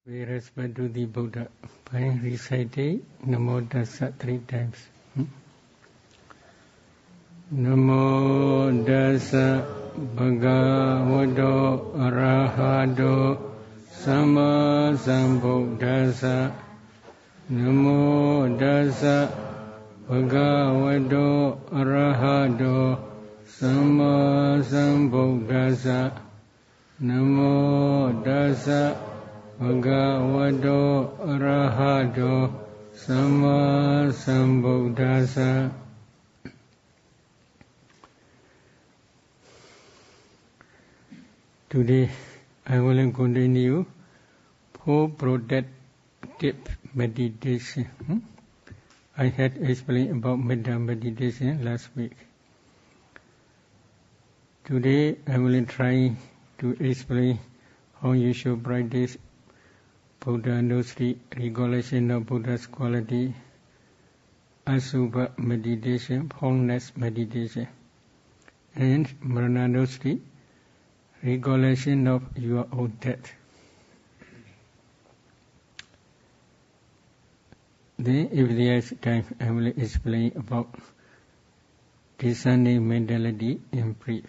We respect to the Buddha by reciting Namo Tassa 3 times. Namo Tassa Bhagavato Arahato Samma Sambuddhassa. Namo Tassa Bhagavato Arahato Samma Sambuddhassa. Namo Tassa Bhagavato Arahato Samma Sambuddhassa. Today I will continue for productive meditation. I had explained about metta meditation last week. Today I will try to explain how you should practice Buddha Nusri, Recollection of Buddha's quality, Asubha meditation, formless meditation, and Marana Nusri, Recollection of your own death. Then, if there is time, I will explain about discerning mentality in brief.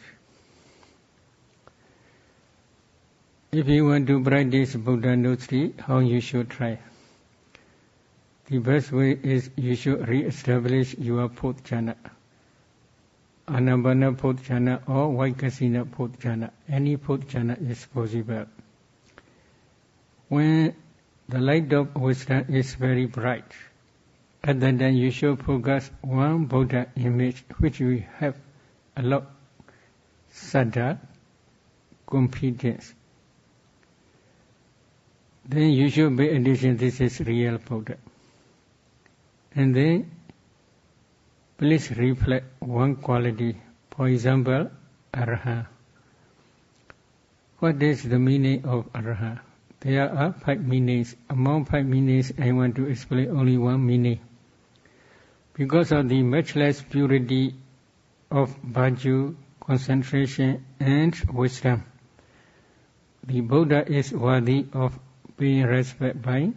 If you want to practice Buddha Nusri, how you should try? The best way is you should re-establish your fourth jhana, Anapana fourth jhana or Vaikasina fourth jhana. Any fourth jhana is possible. When the light of wisdom is very bright, at that time you should focus one Buddha image which will have a lot saddha, confidence. Then you should pay attention, this is real Buddha. And then please reflect one quality, for example, Arahant. What is the meaning of Arahant? There are 5 meanings. Among 5 meanings, I want to explain only one meaning. Because of the matchless purity of virtue, concentration, and wisdom, the Buddha is worthy of being respected by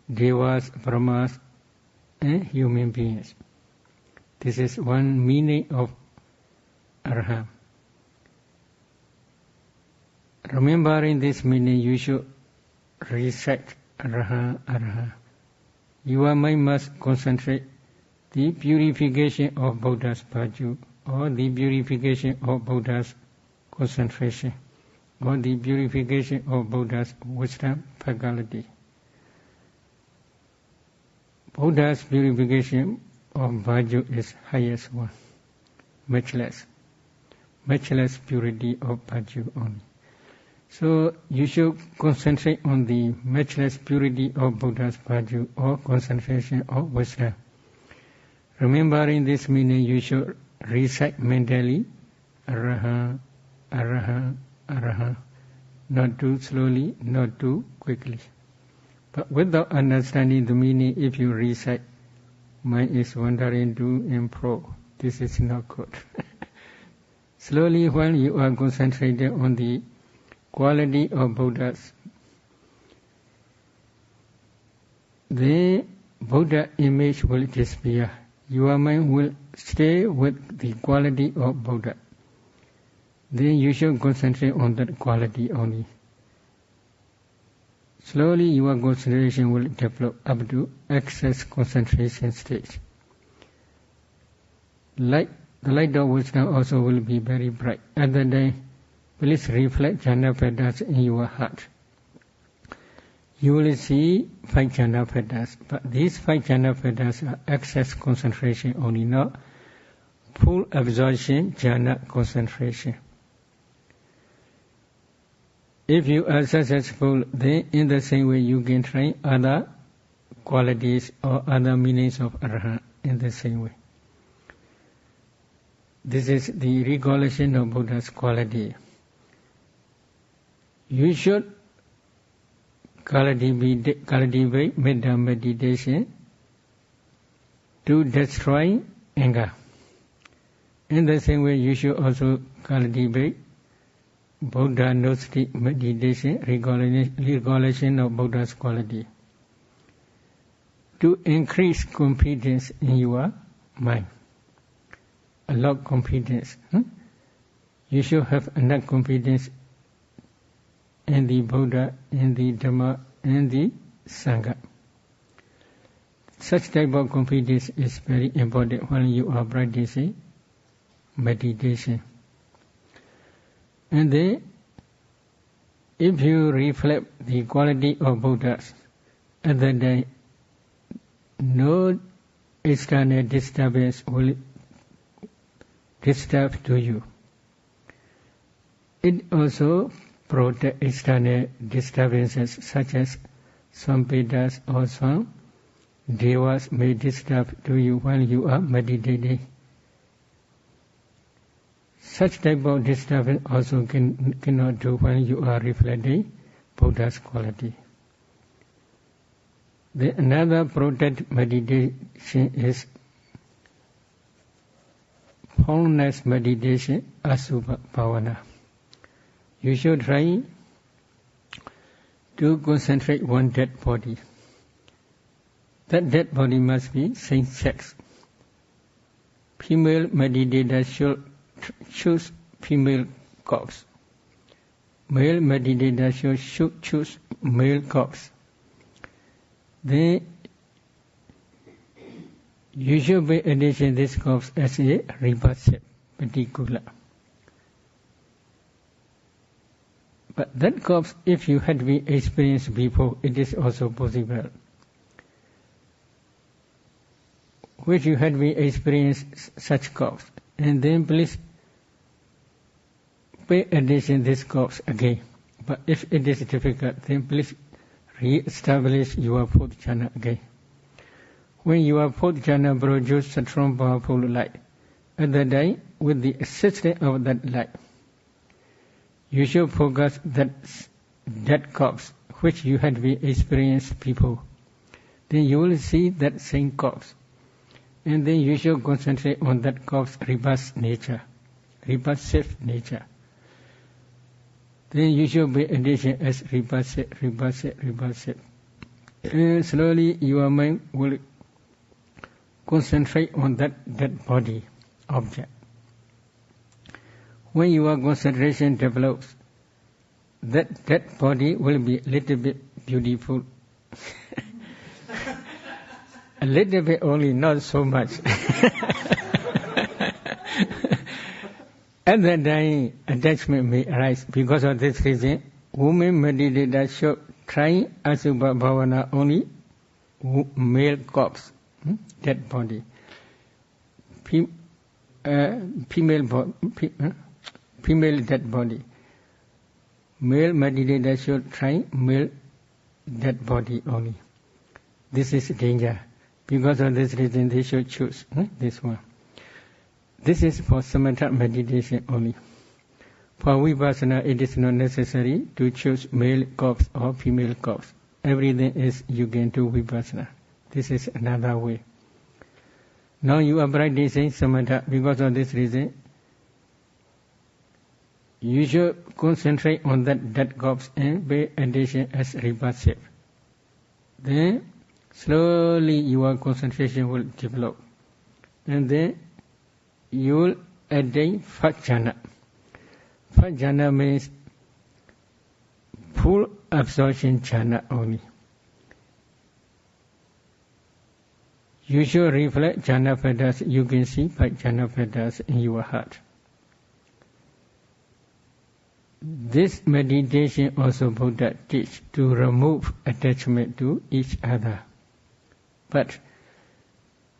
Devas, Brahmas, and human beings. This is one meaning of Arahant. Remembering this meaning, you should recite Arahant, Arahant. Your mind must concentrate the purification of Buddha's virtue, or the purification of Buddha's concentration, or the purification of Buddha's wisdom faculty. Buddha's purification of virtue is highest one, matchless purity of virtue only. So you should concentrate on the matchless purity of Buddha's virtue or concentration of wisdom. Remembering this meaning, you should recite mentally, Arahant, Arahant, Arahant, not too slowly, not too quickly. But without understanding the meaning, if you recite, mind is wandering to and fro. This is not good. Slowly, while you are concentrated on the quality of Buddha's, the Buddha image will disappear. Your mind will stay with the quality of Buddha. Then you should concentrate on that quality only. Slowly your concentration will develop up to excess concentration stage. The light of wisdom also will be very bright. At that time, please reflect jhana fetters in your heart. You will see 5 jhana fetters, but these 5 jhana fetters are excess concentration only, not full absorption jhana concentration. If you are successful, then in the same way you can try other qualities or other meanings of Arahant in the same way. This is the recollection of Buddha's quality. You should cultivate metta meditation to destroy anger. In the same way, you should also cultivate Buddha Gnostic meditation, recollection of Buddha's quality. To increase confidence in your mind. A lot of confidence. You should have enough confidence in the Buddha, in the Dhamma, in the Sangha. Such type of confidence is very important when you are practicing meditation. And then, if you reflect the quality of Buddhas, at that day, no external disturbance will disturb to you. It also protects external disturbances such as some Vedas or some Devas may disturb to you while you are meditating. Such type of disturbance also cannot do when you are reflecting Buddha's quality. Another protected meditation is formless meditation, Asubha Bhavana. You should try to concentrate on dead body. That dead body must be same sex. Female meditators should choose female corpse. Male meditators should choose male corpse. Then you should pay attention to this corpse as a repulsive, particular. But that corpse, if you had been experienced before, it is also possible. Which you had been experienced such corpse, and then please pay attention to this corpse again. But if it is difficult, then please re-establish your fourth jhana again. When your fourth jhana produces a strong, powerful light, at that time, with the assistance of that light, you should focus that corpse which you had been experienced before. Then you will see that same corpse. And then you should concentrate on that corpse repulsive nature. Then you should pay attention as repulsive. And slowly your mind will concentrate on that body object. When your concentration develops, that body will be a little bit beautiful. A little bit only, not so much. At that time, attachment may arise. Because of this reason, women meditators should try Asubha Bhavana only male corpse, dead body. Female dead body. Male meditators should try male dead body only. This is danger. Because of this reason, they should choose this one. This is for samatha meditation only. For vipassana, it is not necessary to choose male corpse or female corpse. Everything is you can do vipassana. This is another way. Now you are practicing samatha. Because of this reason, you should concentrate on that dead corpse and pay attention as repulsive. Then slowly your concentration will develop. And then you will attain first jhana. First jhana means full absorption jhana only. You should reflect jhana fetters. You can see 5 jhana fetters in your heart. This meditation also Buddha teach to remove attachment to each other. But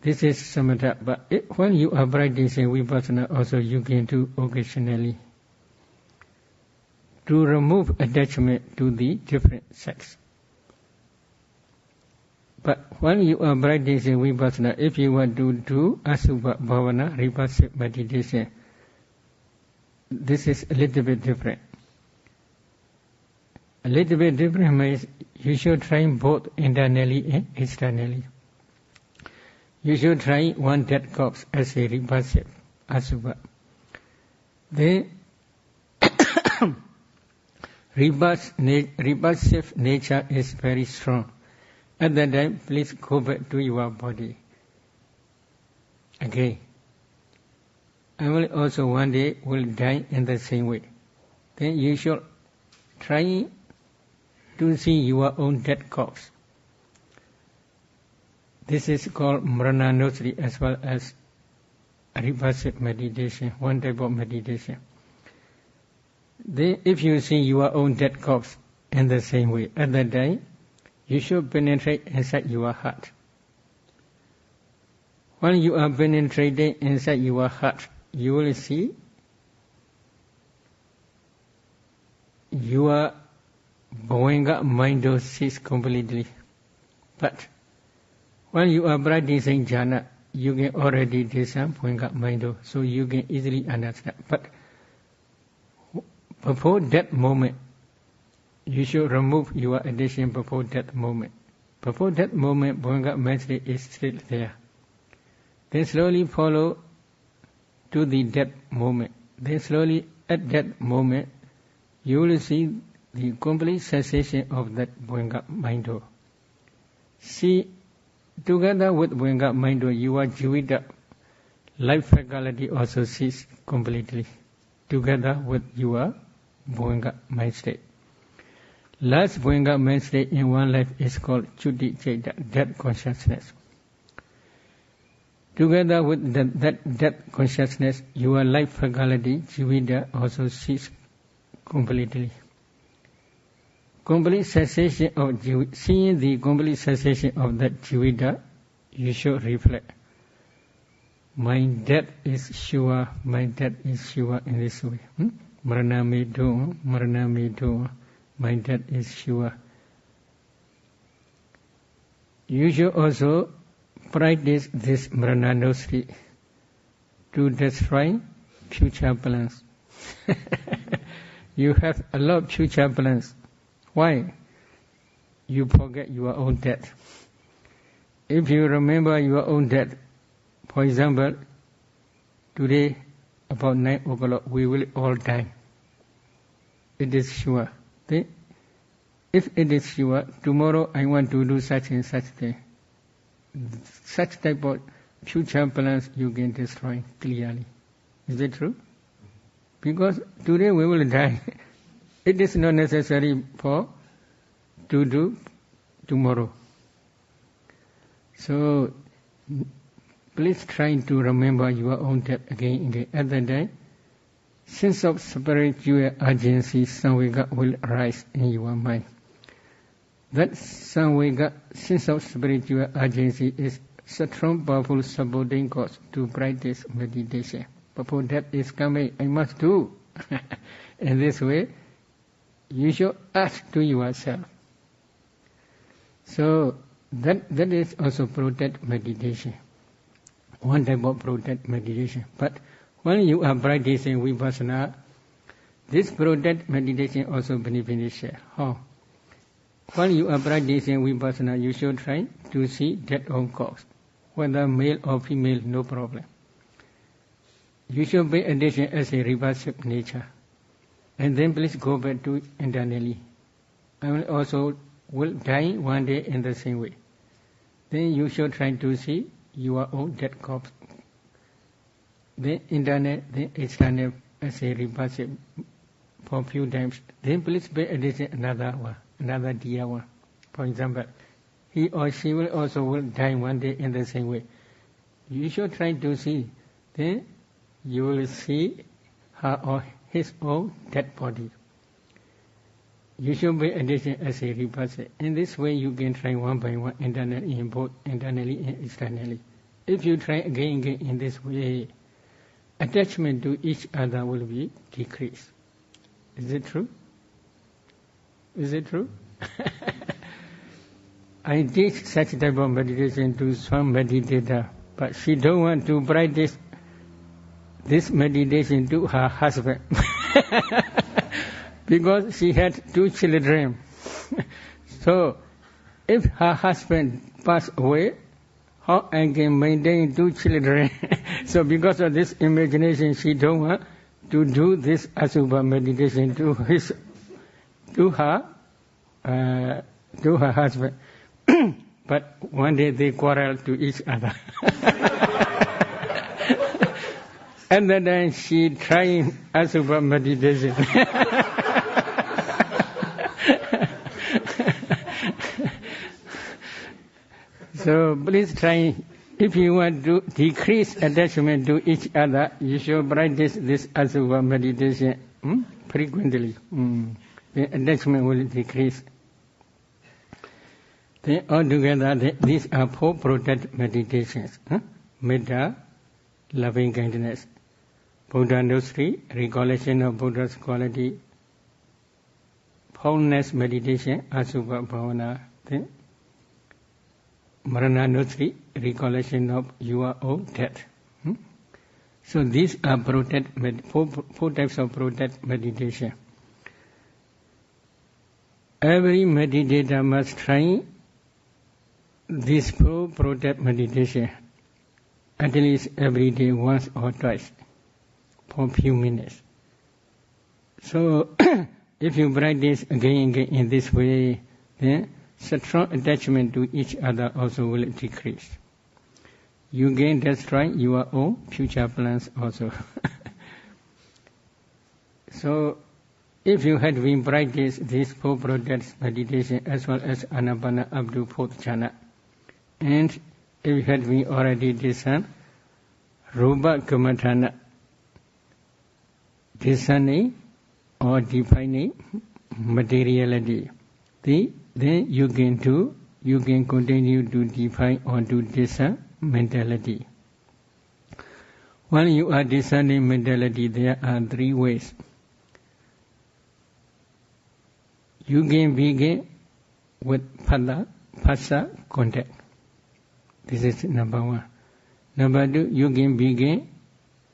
this is samatha. But when you are practicing vipassana, also you can do occasionally to remove attachment to the different sex. But when you are practicing vipassana, if you want to do Asubha Bhavana, repulsive meditation, this is a little bit different. A little bit different means you should try both internally and externally. You should try one dead corpse as a repulsive Asubha. Then repulsive nature is very strong. At that time, please go back to your body. Again. I will also one day will die in the same way. Then you should try to see your own dead corpse. This is called Marananusri as well as repulsive meditation, one type of meditation. Then if you see your own dead corpse in the same way, at that time, you should penetrate inside your heart. When you are penetrating inside your heart, you will see your Bhavanga mind will cease completely. But when you are practicing jhana, you can already discern Bhavanga mind, so you can easily understand. But before that moment, you should remove your attention before that moment. Before that moment, Bhavanga mind is still there. Then slowly follow to the that moment. Then slowly at that moment, you will see the complete cessation of that Bhavanga mind. See, together with Bhavanga mind, your Jivita life faculty also cease completely, together with your Bhavanga mind state. Last Bhavanga mind state in one life is called Chuti Chaita, that consciousness. Together with that consciousness, your life faculty, Jivita, also cease completely. Complete cessation of seeing the complete cessation of that Jivita, you should reflect. My death is sure, my death is sure in this way. Marana me do, my death is sure. You should also practice this Marananusri to destroy future plans. You have a lot of future plans. Why? You forget your own death. If you remember your own death, for example, today about 9 o'clock we will all die. It is sure. If it is sure, tomorrow I want to do such and such thing. Such type of future plans you can destroy clearly. Is it true? Because today we will die. It is not necessary to do tomorrow. So please try to remember your own death again and again. At that time, sense of spiritual urgency, samvega, will arise in your mind. That samvega, sense of spiritual urgency, is strong, powerful supporting cause to practice meditation. Before that is coming, I must do. In this way, you should ask to yourself. So that is also protect meditation. One type of protect meditation. But when you are practicing vipassana, this protect meditation also beneficial. How? When you are practicing vipassana, you should try to see that own cause. Whether male or female, no problem. You should pay attention as a repulsive nature. And then please go back to internally. I will also die one day in the same way. Then you should try to see your own dead corpse. Then internal, then external as a repulsive for a few times. Then please pay attention another one, another dear one. For example, he or she will also die one day in the same way. You should try to see. Then you will see her or his own dead body. You should pay attention as a repulsive. In this way, you can try one by one, internally and both internally and externally. If you try again and again in this way, attachment to each other will be decreased. Is it true? Is it true? I teach such type of meditation to some meditator, but she don't want to practice this meditation to her husband. Because she had 2 children. So, if her husband passed away, how I can maintain 2 children? So because of this imagination, she don't want to do this Asubha meditation to her husband. But one day they quarreled to each other. And then she tried Asubha meditation. So please try, if you want to decrease attachment to each other, you should practice this Asubha meditation frequently. The attachment will decrease. Then altogether, these are 4 protect meditations. Metta, loving kindness. Buddha knows 3, recollection of Buddha's quality. Wholeness meditation, Asubha Bhavana. Then Marana knows 3, recollection of your own death. So these are four types of protect meditation. Every meditator must try these 4 protect meditation at least every day, once or twice, for a few minutes. So if you practice again and again in this way, then strong attachment to each other also will decrease. You can destroy your own future plans also. So if you had been practice these 4 protect meditation as well as Anapana up to 4th jhana, and if you had been already discerned Rupa Kamathana, discerning or defining materiality, then you can continue to define or to discern mentality. When you are discerning mentality, there are 3 ways. You can begin with phassa contact. This is number 1. Number 2, you can begin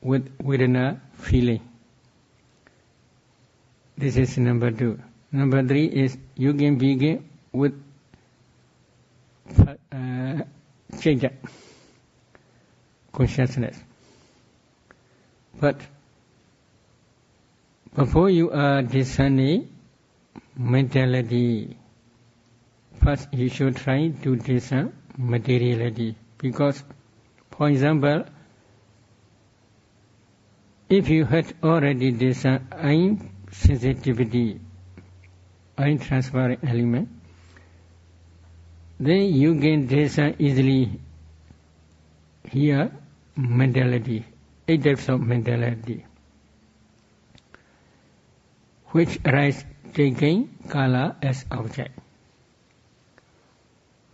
with vedana feeling. This is number 2. Number 3 is you can begin with chaita, consciousness. But before you are discerning mentality, first you should try to discern materiality. Because, for example, if you had already discerned eye sensitivity, eye transparent element, then you can discern easily here mentality, 8 types of mentality, which arise taking kala as object.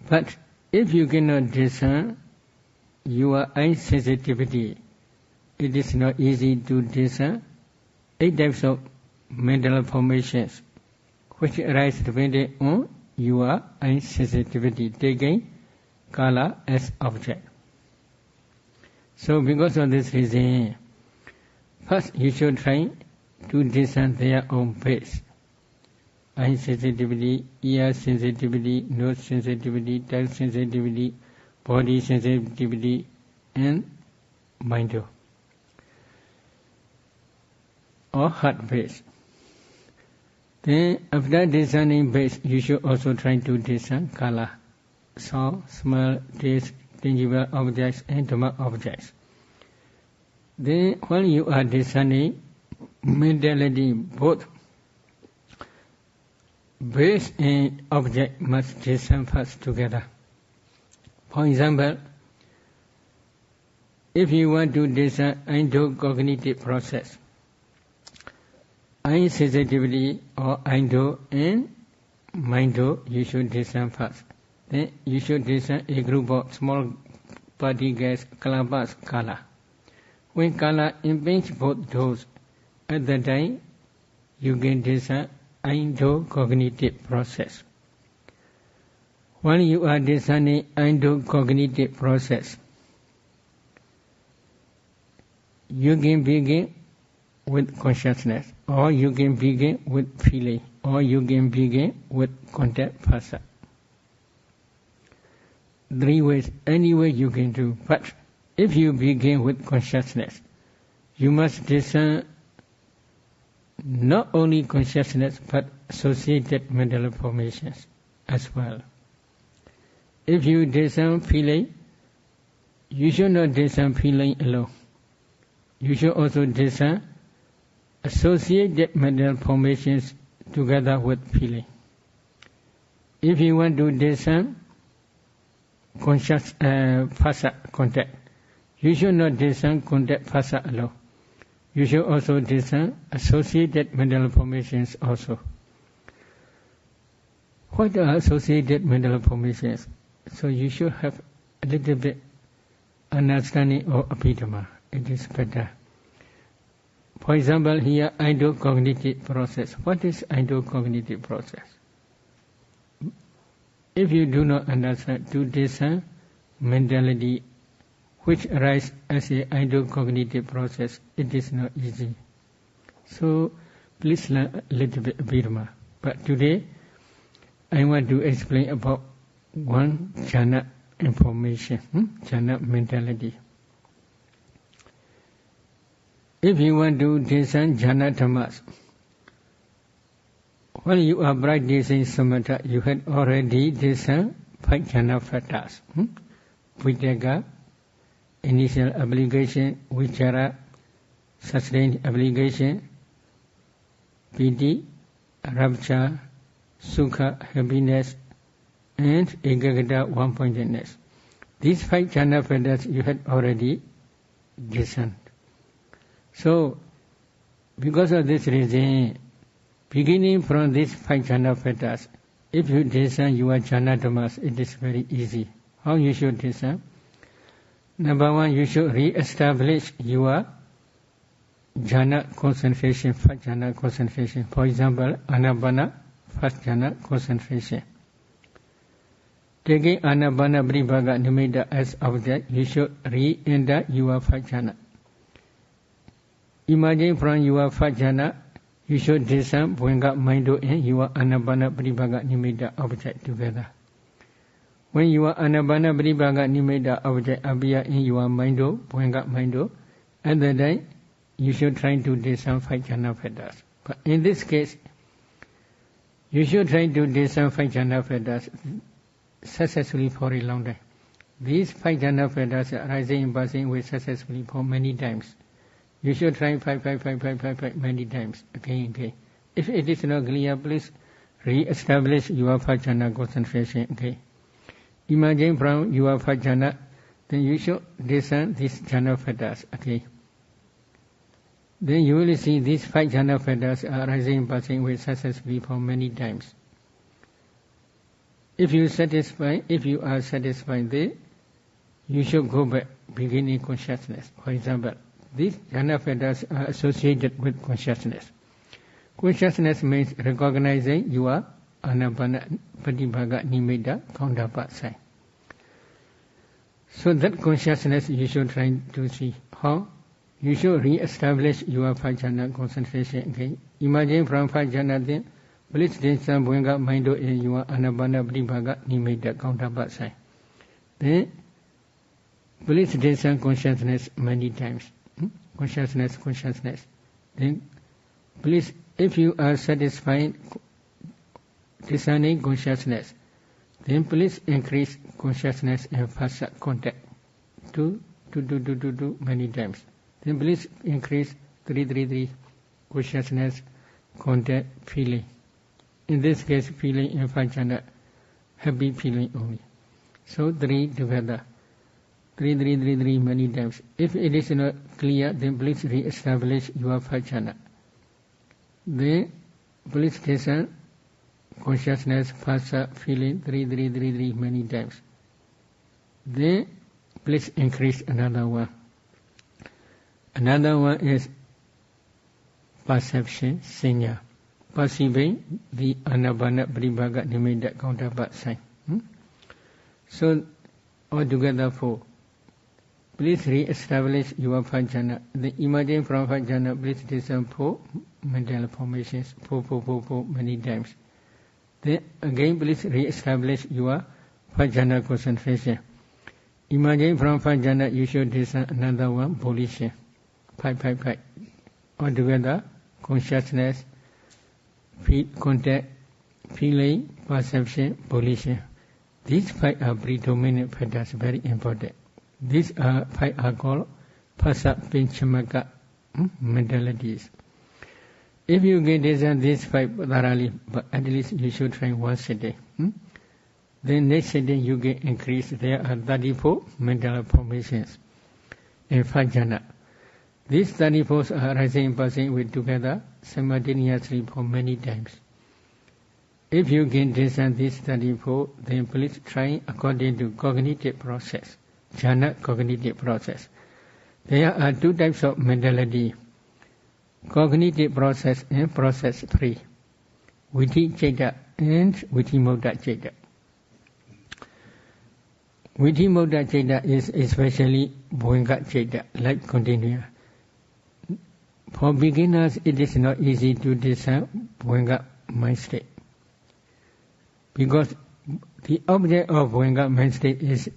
But if you cannot discern your eye sensitivity, it is not easy to discern 8 types of mental formations, which arise depending on your eye sensitivity, taking kala as object. So because of this reason, first you should try to discern their own base. Eye sensitivity, ear sensitivity, nose sensitivity, tact sensitivity, body sensitivity, and mind or heart base. Then after discerning base, you should also try to discern kala, sound, smell, taste, tangible objects and Dhamma objects. Then when you are discerning mentality, both base and object must discern first together. For example, if you want to discern endocognitive process, eye sensitivity or endo and mindo, you should discern first. Then you should discern a group of small particles, kalabas, kala. When kala impinges both those, at that time you can discern endocognitive process. When you are discerning endocognitive process, you can begin with consciousness, or you can begin with feeling, or you can begin with contact phassa. 3 ways, any way you can do. But if you begin with consciousness, you must discern not only consciousness but associated mental formations as well. If you discern feeling, you should not discern feeling alone. You should also discern associated mental formations together with feeling. If you want to discern conscious phasa contact, you should not discern contact phasa alone. You should also discern associated mental formations also. What are associated mental formations? So you should have a little bit understanding of Abhidhamma. It is better. For example, here ideo-cognitive process. What is ideo-cognitive process? If you do not understand to discern mentality which arises as a ideo-cognitive process, it is not easy. So please learn a little bit Abhidhamma. But today I want to explain about one jhana information, jhana mentality. If you want to discern jhana dhammas, when you are practicing samatha, you had already discerned 5 jhana factors. Vitaka, initial obligation, vichara, sustained obligation, piti, rapture, sukha, happiness, and ekagata, one-pointedness. These 5 jhana factors you had already discerned. So, because of this reason, beginning from these 5 jhana factors, if you discern your jhana dhammas, it is very easy. How you should discern? Number 1, you should re-establish your jhana concentration, first jhana concentration. For example, anapana, first jhana concentration. Taking anapana paribhaga nimitta as object, you should re-enter your first jhana. Imagine from your first jhana, you should discern bhuanga mind in your anapana paribhaga nimitta object together. When your anapana paribhaga nimitta object appear in your mind, bhuanga mind, at that time you should try to discern 5 jhana factors. But in this case, you should try to discern 5 jhana factors successfully for a long time. These 5 jhana factors are arising and passing away successfully for many times. You should try 5 many times, again. If it is not clear, please re-establish your first jhana concentration, okay. Imagine from your first jhana, then you should discern these jhana factors, okay. Then you will see these 5 jhana factors are arising and passing away successfully for many times. If you are satisfied, then you should go back, beginning consciousness. For example, these jhana factors are associated with consciousness. Consciousness means recognizing your anapana paribhaga nimitta counterpart sign. So that consciousness you should try to see. How? You should re-establish your 5 jhana concentration. Okay? Imagine from 5 jhana then, please discern bhuanga mind in your anapana paribhaga nimitta counterpart sign. Then, please discern consciousness many times. Consciousness. Then, please, if you are satisfied discerning consciousness, then please increase consciousness and phasa contact to many times. Then please increase 3 consciousness, contact, feeling. In this case, feeling in 5 jhana, happy feeling only. So 3 together. 3 many times. If it is not clear, then please re-establish your first jhana. Then please discern consciousness, phasa, feeling 3 many times. Then please increase another one. Another one is perception, sanya. Perceiving the anapana paribhaga nimitta counterpart sign. So altogether 4. Please re-establish your 5 jhana. The imagine from 5 jhana, please discern 4 mental formations, 4 many times. Then again, please re-establish your 5 jhana concentration. Imagine from 5 jhana, you should discern another one, volition. 5. Altogether, consciousness, contact, feeling, perception, volition. These 5 are predominant factors, very important. These 5 are called Phassa Pinchamaka mentalities. If you get these 5 thoroughly, but at least you should try once a day. Then next day you get increased. There are 34 mental formations in 5 jhana. These 34 are rising and passing with together simultaneously for many times. If you can discern these 34, then please try according to cognitive process, jhana cognitive process. There are 2 types of mentality, cognitive process and process 3, Viti Citta and Vitimodda Citta. Vitimodda Citta is especially Bhoenga Citta, like continua. For beginners, it is not easy to discern Bhoenga mind state, because the object of Bhoenga mind state is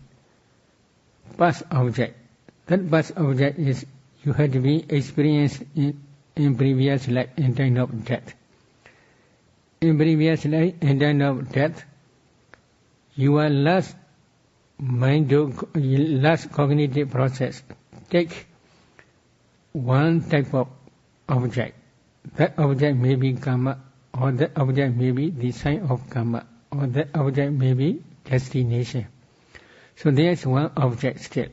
past object. That past object is you had to be experienced in previous life in time of death. In previous life in time of death, your last cognitive process take one type of object. That object may be karma, or that object may be the sign of karma, or that object may be destination. So there is one object still.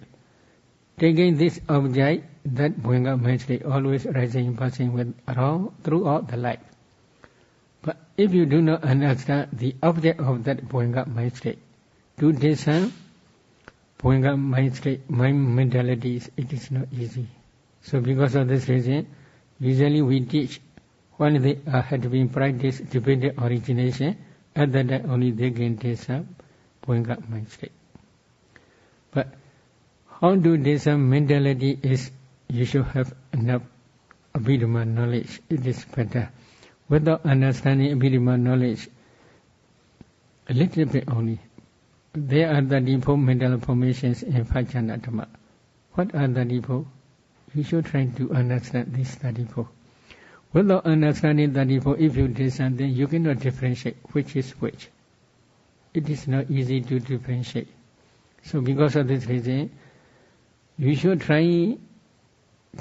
Taking this object, that Bhoenga mind state always rising and passing with around throughout the life. But if you do not understand the object of that Bhoenga mind state, to discern Bhoenga mind state, mind mentalities, it is not easy. So because of this reason, usually we teach when they had been practiced dependent origination, at that time only they can discern Bhoenga mind state. But how to discern mentality is you should have enough Abhidhamma knowledge. It is better. Without understanding Abhidhamma knowledge, a little bit only. There are 34 mental formations in 5 jhana dhamma. What are 34? You should try to understand these 34. Without understanding 34, if you discern, then you cannot differentiate which is which. It is not easy to differentiate. So because of this reason, you should try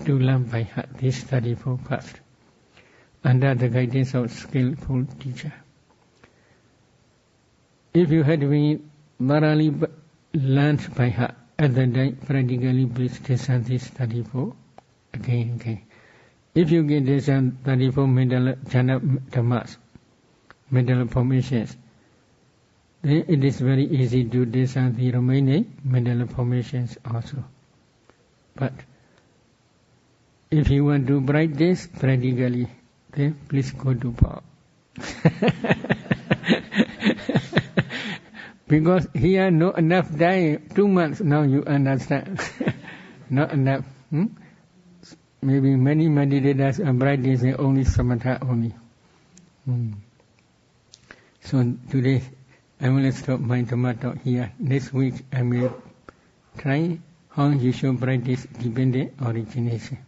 to learn by heart these 34 first, under the guidance of skillful teacher. If you had been thoroughly learned by heart, at that time practically please discern these 34 again and again. If you get discern 34 mental jhana dhammas, mental formations, then it is very easy to discern the remaining mental formations also. But if you want to practice practically, then please go to Pa-Auk. Because here not enough time, 2 months now you understand. Not enough. Maybe many meditators are practicing only samatha only. So today I will stop my Dhamma talk here. Next week I will try how you should practice dependent origination.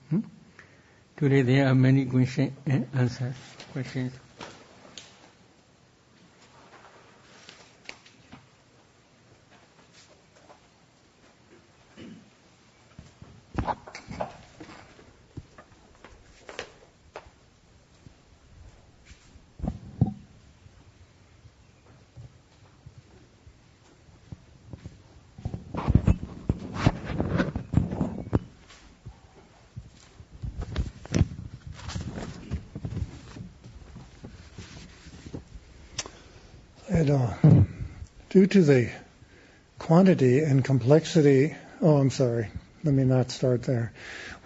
Today there are many questions and answers. Questions. Due to the quantity and complexity, let me not start there.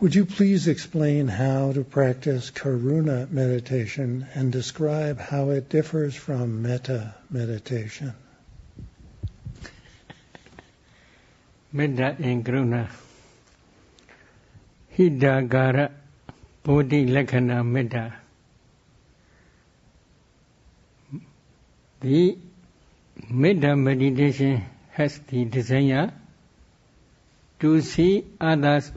Would you please explain how to practice karuna meditation and describe how it differs from metta meditation? Metta and karuna. Hidagara bodhi lakkhana metta. The metta meditation has the desire to see others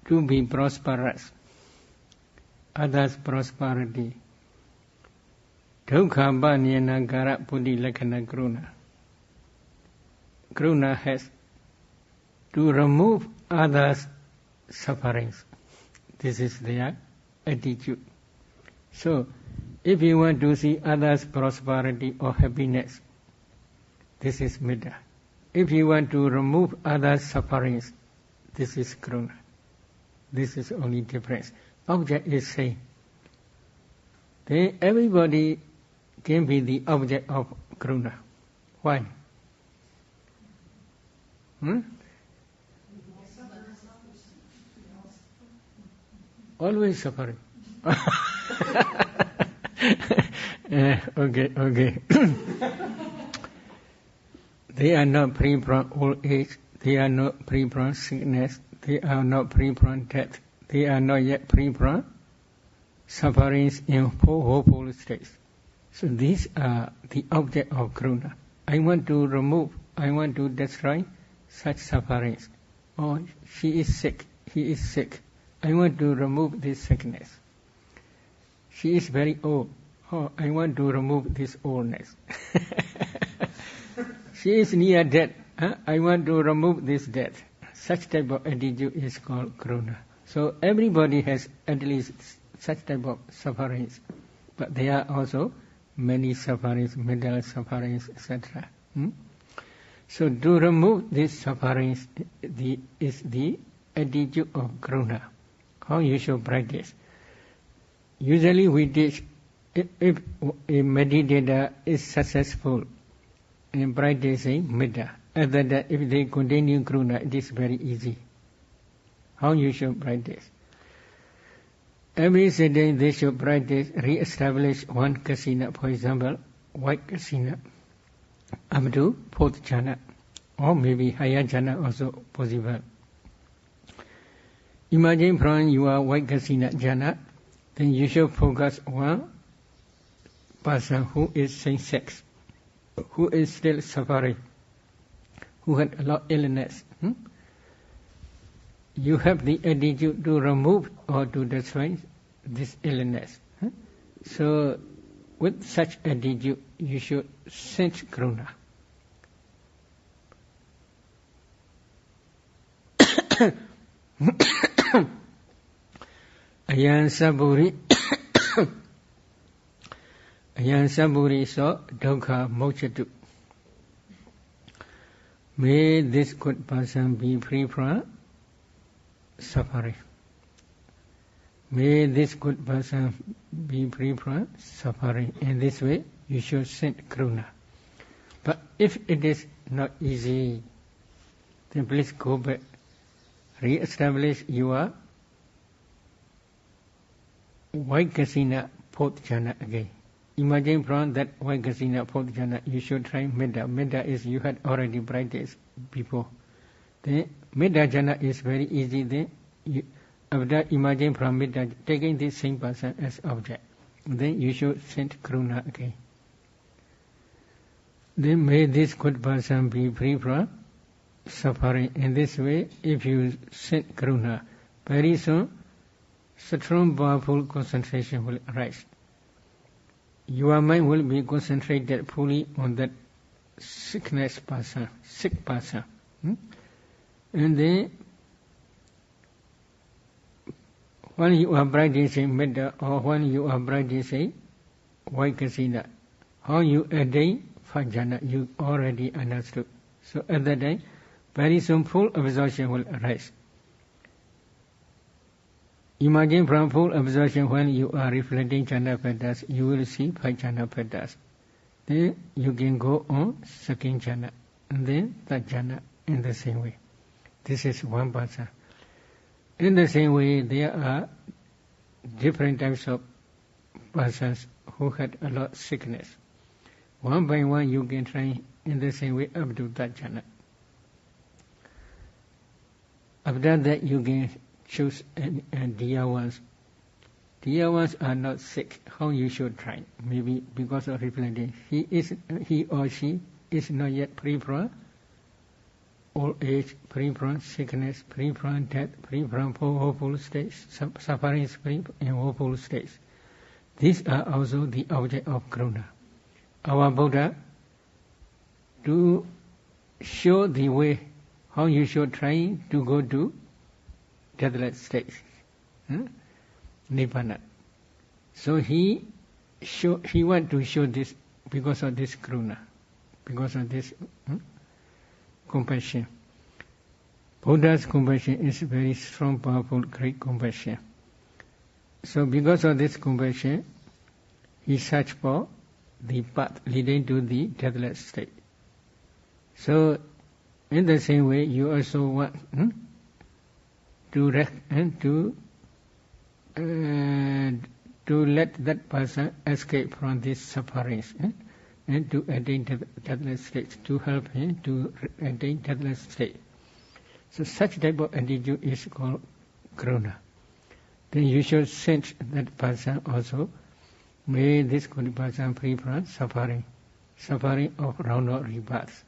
to be prosperous. others' prosperity. Dukkha Banyana Gara Buddhi Lakkhana Karuna. Karuna has to remove others' sufferings. This is their attitude. So, if you want to see others' prosperity or happiness, this is Metta. If you want to remove others' sufferings, this is Karuna. This is only difference. Object is same. Then everybody can be the object of Karuna. Why? Always suffering. Okay. They are not free from old age. They are not free from sickness. They are not free from death. They are not yet free from sufferings in four states. So these are the object of Karuna. I want to remove, I want to destroy such sufferings. Oh, she is sick, he is sick. I want to remove this sickness. She is very old. Oh, I want to remove this oldness. She is near death. I want to remove this death. Such type of attitude is called Karuna. So everybody has at least such type of sufferings. But there are also many sufferings, mental sufferings, etc. So to remove these sufferings is the attitude of Karuna. How you should practice. Usually we teach if a meditator is successful in practicing Metta, other than if they continue Karuna, it is very easy. How you should practice. Every sitting they should practice, re-establish one kasina, for example, white kasina, up to fourth jhana, or maybe higher jhana also possible. Imagine from your white kasina jhana, then you should focus on person who is same-sex, who is still suffering, who had a lot of illness. You have the attitude to remove or to destroy this illness. So, with such attitude, you should sense Karuna. Ayan saburi so dukkha mochatu. May this good person be free from suffering. May this good person be free from suffering. In this way, you should send Karuna. But if it is not easy, then please go back. Re-establish your white kasina fourth jhana again. Imagine from that white kasina fourth jhana, you should try Metta. Metta is you had already practiced before. Then Metta jhana is very easy. Then after imagine from Metta, taking this same person as object. Then you should send Karuna again. Then may this good person be free from suffering. In this way, if you send Karuna, very soon, strong, powerful concentration will arise. Your mind will be concentrated fully on that sick person. And then, when you are practicing Metta or when you are practicing white kasina, how you attain jhana, you already understood. So at that time, very soon full absorption will arise. Imagine from full absorption when you are reflecting jhana patterns, you will see 5 jhana patterns. Then you can go on second jhana, and then third jhana in the same way. This is one person. In the same way, there are different types of persons who had a lot of sickness. One by one, you can try in the same way up to that jhana. After that, you can choose dear ones. Dear ones are not sick. How you should try? Maybe because of reflecting. He or she is not yet free from old age, free from sickness, free from death, free from woeful states, suffering, free in woeful states. These are also the object of Karuna. Our Buddha, to show the way how you should try to go to deathless states, Nibbana. So he want to show this because of this Karuna, because of this compassion. Buddha's compassion is very strong, powerful, great compassion. So because of this compassion, he searched for the path leading to the deathless state. So in the same way, you also want to let that person escape from these sufferings and to attain deathless states, to help him to attain deathless state. So such type of attitude is called Karuna. Then you should send that person also, may this good person free from suffering of round-out rebirths.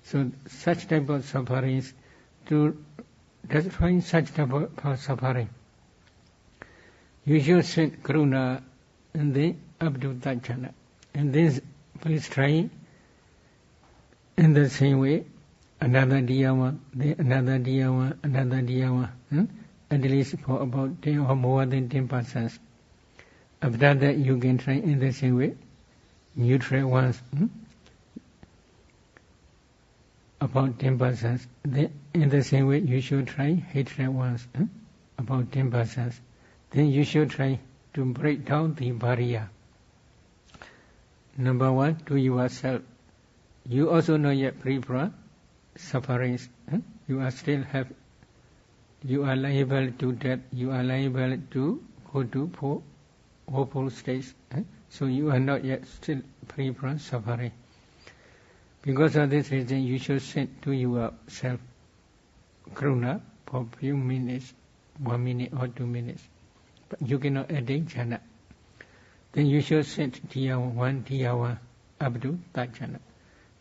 So such type of sufferings, to destroy such type of suffering, you should send Karuna and then up to that jhana. And then please try in the same way, another dhyana, then another dhyana, another dhyana, at least for about 10 or more than 10 persons. After that, you can try in the same way, neutral ones, about 10 persons. Then in the same way, you should try hatred ones, about 10 persons. Then you should try to break down the barrier. Number one, to yourself. You also not yet free from sufferings. You are still you are liable to death. You are liable to go to woeful states. So you are not yet still free from suffering. Because of this reason, you should send to yourself Karuna for a few minutes, 1 minute or 2 minutes. But you cannot attain jhana. Then you should send dhyana 1, dhyana 1 up to that jhana.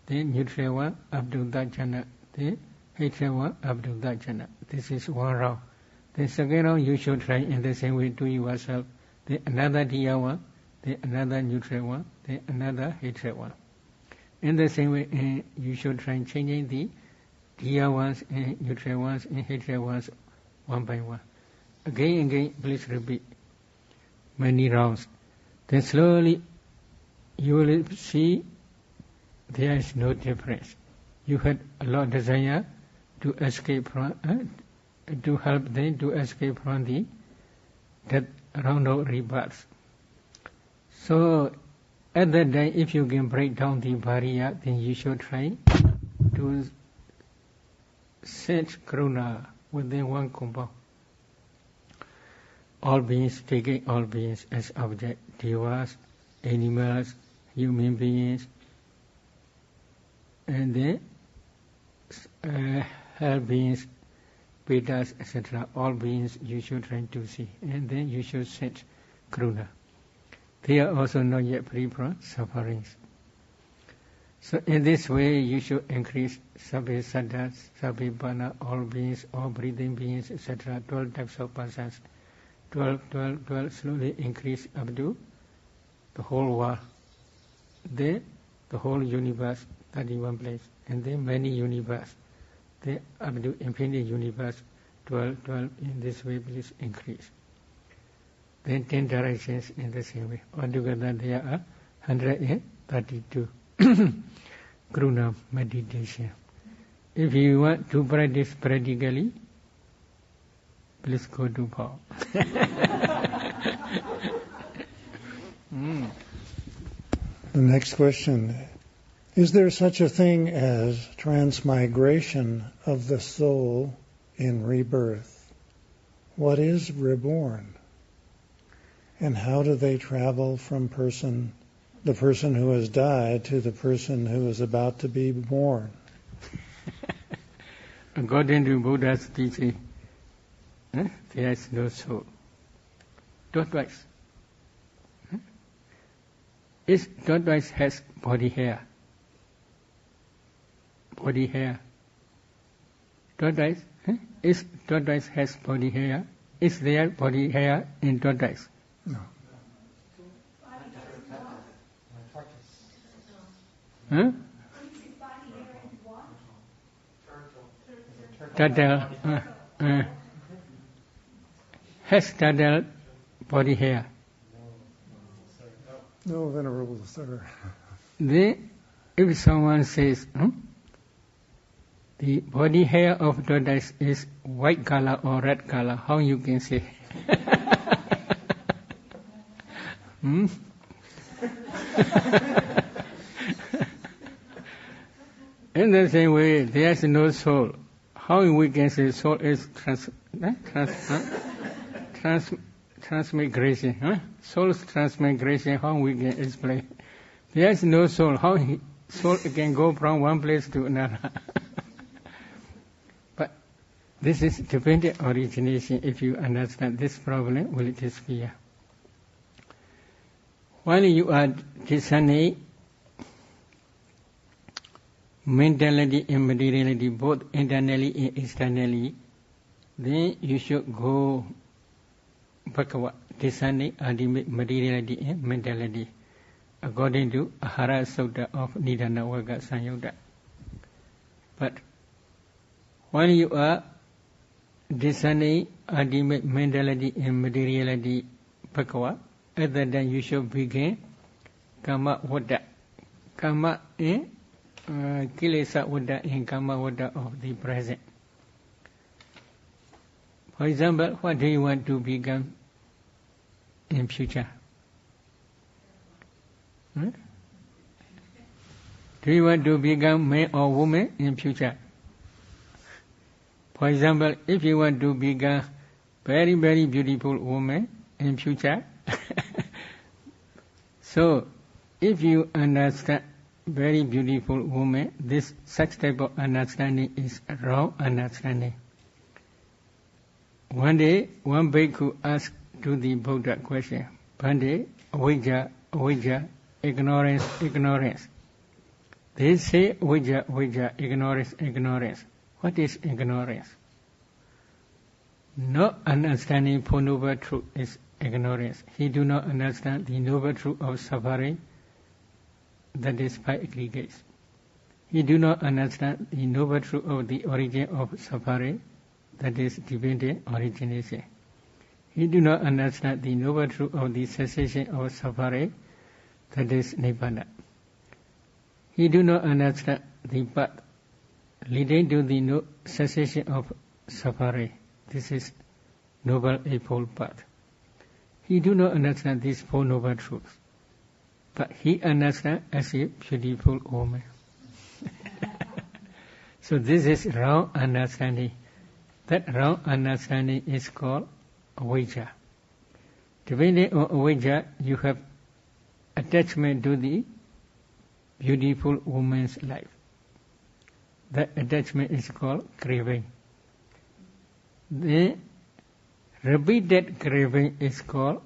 Then neutral 1 up to that jhana. Then hatred 1 up to that jhana. This is one round. Then second round you should try in the same way to yourself. Then another dhyana 1, then another neutral 1, then another hatred 1. In the same way, you should try changing the dhyana ones and neutral ones and hatred ones one by one. Again and again, please repeat many rounds. Then slowly you will see there is no difference. You had a lot of desire to escape from, to help them to escape from the death round-out rebirths. So at that time, if you can break down the barrier, then you should try to set Karuna within one compound. All beings, taking all beings as object, devas, animals, human beings, and then hell beings, Vedas, etc. All beings you should try to see, and then you should set Karuna. They are also not yet free from sufferings. So in this way, you should increase Sabbe Saddhas, Sabbe Bana, all beings, all breathing beings, etc. 12 types of persons. 12, slowly increase up to the whole world. Then the whole universe, 31 place. And then many universe. Then up to infinite universe, 12, in this way please increase. Then 10 directions in the same way. Altogether there are 132 Karuna meditation. If you want to practice practically, please go to Pa-Auk. The next question. Is there such a thing as transmigration of the soul in rebirth? What is reborn? And how do they travel from the person who has died to the person who is about to be born? According to Buddha's teaching, there is no soul. Tortoise. Tortoise has body hair. Tortoise? Is tortoise has body hair? Is there body hair in tortoise? No. Huh? Turtle. Has turtle body hair? No, Venerable Sir. Then, if someone says, the body hair of tortoise is white color or red color, how you can say? In the same way, there is no soul. How we can say soul is transmigration? Soul's transmigration, how we can explain? There is no soul. How soul can go from one place to another? But this is dependent origination. If you understand this problem, will disappear. While you are discerning mentality and materiality, both internally and externally, then you should go backward, discerning ultimate materiality and mentality, according to Ahara Sutta of Nidana Vagga Sanyutta. But when you are discerning ultimate mentality and materiality backward, at that time you should begin Kama Vada. Kama in Kilesa Vada and Kama Vada of the present. For example, what do you want to become in future? Do you want to become man or woman in future? For example, if you want to become very, very beautiful woman in future, so if you understand very beautiful woman, this such type of understanding is wrong understanding. One day, one bhikkhu asked to the Buddha question, Bhante, avijja, ignorance. They say avijja, ignorance. What is ignorance? Not understanding for noble truth is ignorance. He do not understand the noble truth of suffering, that is by aggregates. He do not understand the noble truth of the origin of suffering, that is dependent origination. He do not understand the noble truth of the cessation of suffering, that is nibbana. He do not understand the path leading to the cessation of suffering. This is Noble Eightfold Path. He do not understand these four noble truths, but he understands as a beautiful woman. So this is wrong understanding. That wrong understanding is called avijja. Depending on avijja, you have attachment to the beautiful woman's life. That attachment is called craving. The repeated craving is called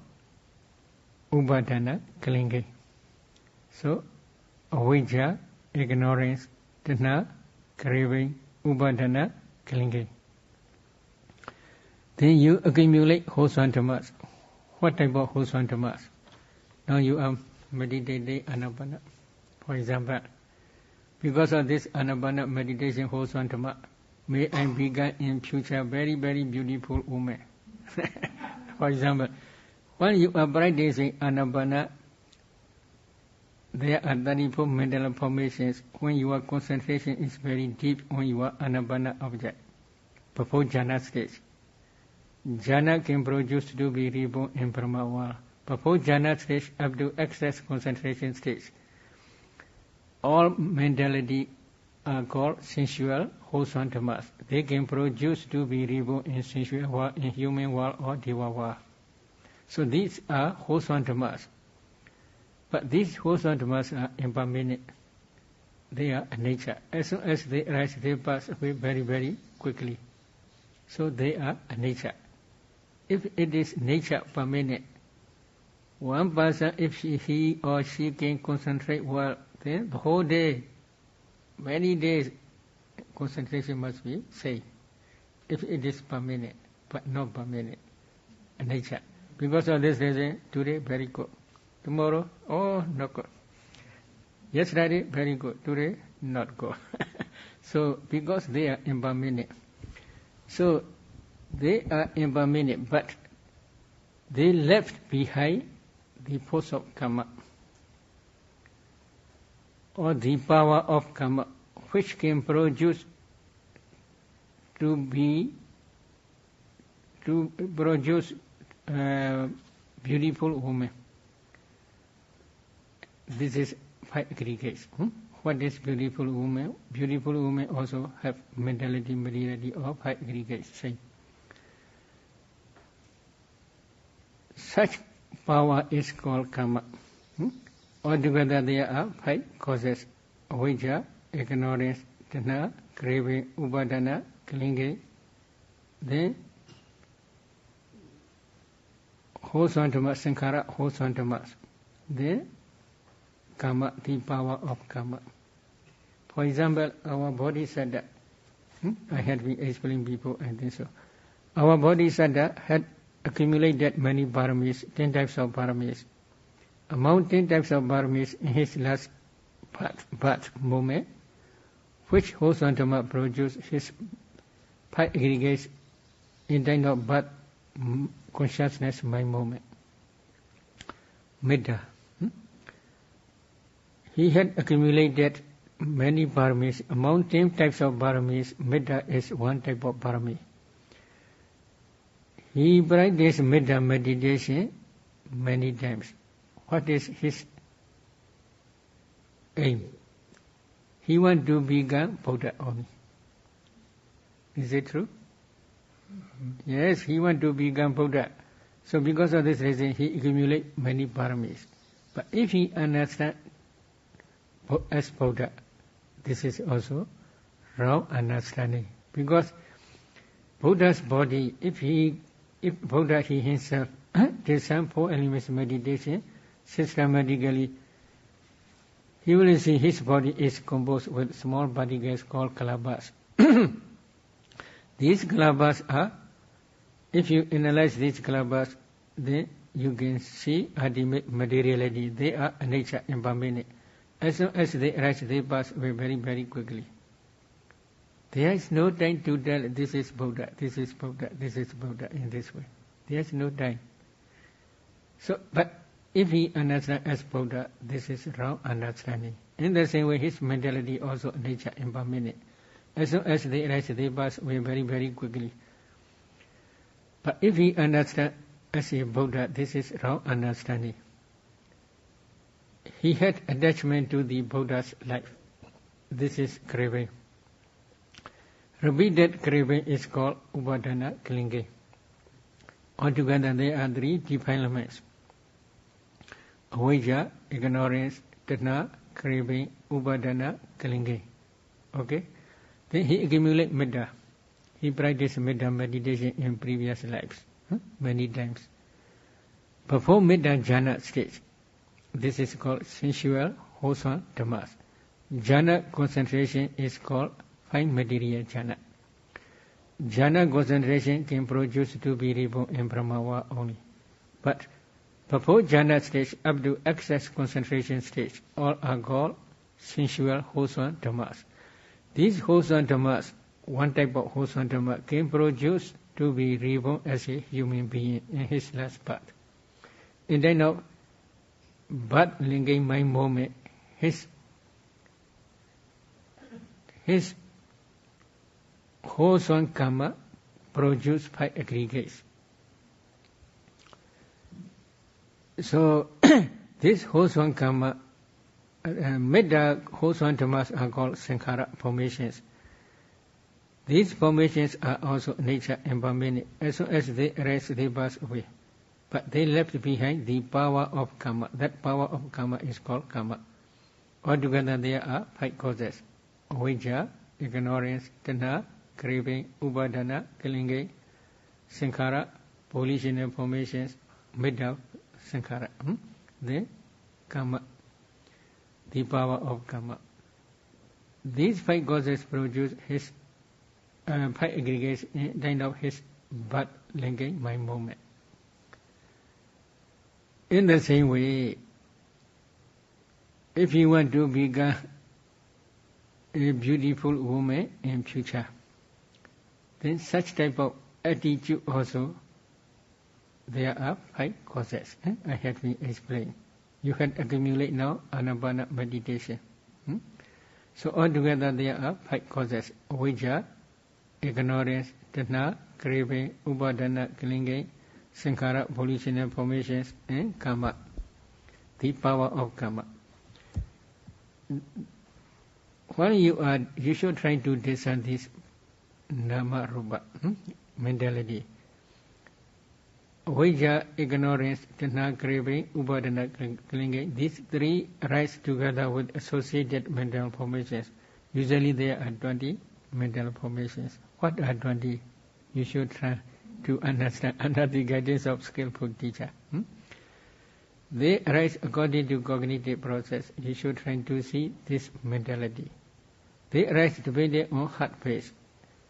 upadana, clinging. So, avijja, ignorance, tanha, craving, upadana, clinging. Then you accumulate wholesome dhammas. What type of wholesome dhammas? Now you are meditating anapana. For example, because of this anapana meditation wholesome dhamma, may I become in future very, very beautiful woman. For example, when you are practicing anapana, there are 34 mental formations when your concentration is very deep on your anapana object, before jhana stage. Jhana can produce to be reborn in Brahma world. Before jhana stage up to excess concentration stage, all mentality are called sensual wholesome dhammas. They can produce to be reborn in sensual world, in human world or deva world. So these are wholesome dhammas. But these wholesome dhammas are impermanent. They are nature. As soon as they arise, they pass away very, very quickly. So they are a nature. If it is nature permanent, one person, if he or she can concentrate well, then the whole day, many days, concentration must be safe. if it is permanent, but not permanent nature. Because of this reason, today very good, tomorrow, oh, not good. Yesterday, very good, today, not good. So, because they are impermanent. So, they are impermanent, but they left behind the force of karma, or the power of karma, which can produce beautiful woman. This is 5 aggregates. What is beautiful woman? Beautiful women also have mentality, materiality of 5 aggregates. Same. Such power is called karma. Altogether there are 5 causes: avijja, ignorance, tanha, craving, upadana, clinging. Then holds on to mass, sankhara holds on to mass. Then karma, the power of karma. For example, our body sada. I had been explaining before, I think so. Our body sada had accumulated many paramis, 10 types of paramis. Among 10 types of paramis in his last birth moment, which holds on to mass produce his 5 aggregates in time of birth consciousness mind moment. Medha. He had accumulated many paramis. Among 10 types of paramis, medha is one type of parami. He practiced medha meditation many times. What is his aim? He wants to become Buddha only. Is it true? Yes, he wants to become Buddha. So because of this reason, he accumulates many paramis. But if he understands as Buddha, this is also wrong understanding. Because Buddha's body, if Buddha he himself did some 4 elements meditation systematically, he will see his body is composed with small particles called kalabas. These kalabas are, if you analyze these kalabas, then you can see ultimate materiality. They are nature impermanent. As soon as they arise, they pass away very, very quickly. There is no time to tell this is Buddha, this is Buddha, this is Buddha in this way. There is no time. So, but if he understands as Buddha, this is wrong understanding. In the same way, his mentality also nature impermanent. As soon as they arise, they pass away very, very quickly. But if he understands as a Buddha, this is wrong understanding. He had attachment to the Buddha's life. This is craving. Repeated craving is called upadana, clinging. Altogether there are 3 defilements: avijja, ignorance, tanha, craving, upadana, clinging. Okay? Then he accumulates medha. He practiced medha meditation in previous lives, many times. Before medha jhana stage, this is called sensual wholesome dhammas. Jhana concentration is called fine material jhana. Jhana concentration can produce to be reborn in Brahmawa only. But before jhana stage, up to excess concentration stage, all are called sensual wholesome dhammas. These wholesome dhammas, one type of wholesome dhamma, can produce to be reborn as a human being in his last birth. And then now, birth linking mind moment, his wholesome karma produce 5 aggregates. So this wholesome karma, medha wholesome dhammas are called Sankhara Formations. These formations are also nature impermanent. As soon as they arise, they pass away. But they left behind the power of karma. That power of karma is called karma. Altogether there are 5 causes: avijja, ignorance, tanha, craving, upadana, clinging, sankhara, volitional formations, medha, sankhara. Then karma, the power of karma. These 5 causes produce his five aggregates kind of his butt linking my movement. In the same way, if you want to become a beautiful woman in future, then such type of attitude also, there are five causes. I have been explained. You can accumulate now Anapana meditation. So altogether there are five causes: avijja, ignorance, tanha, craving, upadana, clinging, sankhara, volitional formations, and karma, the power of karma. While you should try to discern this nama rupa mentality. Avijja, ignorance, tanha, craving, upadana, clinging, these three rise together with associated mental formations. Usually there are 20 mental formations. What are 20? You should try to understand under the guidance of skillful teacher. They arise according to cognitive process. You should try to see this mentality. They arise depending on heart phase.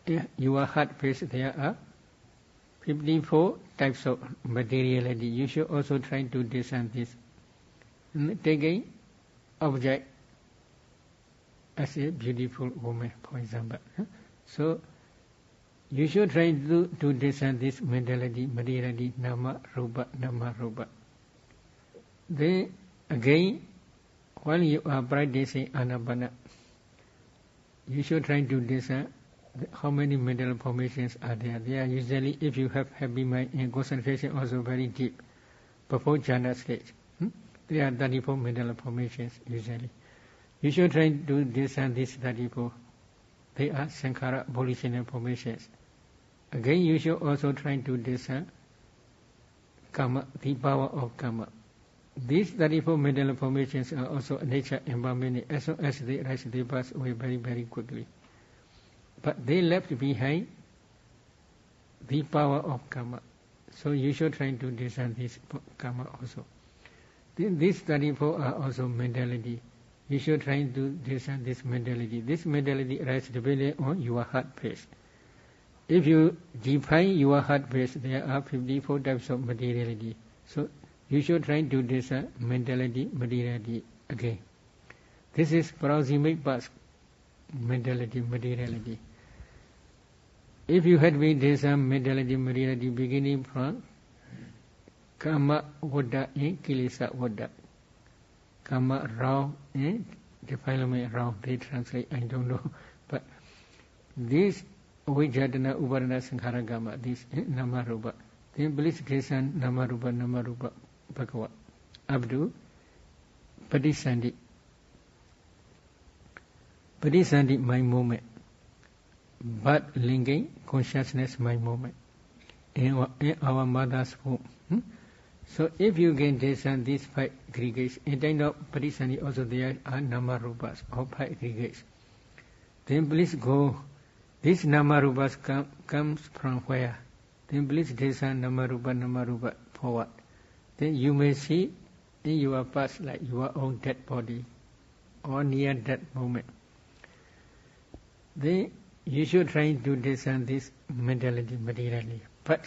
If you are heart phase, there are 54 types of materiality. You should also try to discern this. Take an object as a beautiful woman, for example. So you should try to discern this mentality, materiality, nama, rupa. Then again, while you are practicing anapana, you should try to discern how many mental formations are there. They are usually, if you have happy mind and concentration also very deep, before jhana stage, there are 34 mental formations usually. You should try to discern these 34. They are sankhara volitional formations. Again, you should also try to discern karma, the power of karma. These 34 mental formations are also nature impermanent. As soon as they rise, they pass away very, very quickly. But they left behind the power of karma. So you should try to discern this karma also. Then these 34 are also mentality. You should try to discern this mentality. This mentality arises depending on your heart phase. If you define your heart phase, there are 54 types of materiality. So you should try to discern mentality, materiality again. This is proximate past mentality, materiality. If you had been discern mentality, materiality beginning from Kama Vada and Kilesa Vada. Kama wrong and defilement wrong, they translate, I don't know. But this Avijjadana Upadana Sankhara Gama, this Nama Rupa. Then please discern Nama Rupa Bhagavad. Abdu Padisandi. Padisandi, my moment. But linking consciousness, my moment. In our mother's womb. So if you can discern these five aggregates, in kind of Padisandi also there are Nama Rupas or five aggregates. Then please go. This Nama Rupas comes from where? Then please discern Nama Rupa forward. Then you may see in your past like your own dead body or near that moment. Then you should try to discern this mentality, materially. But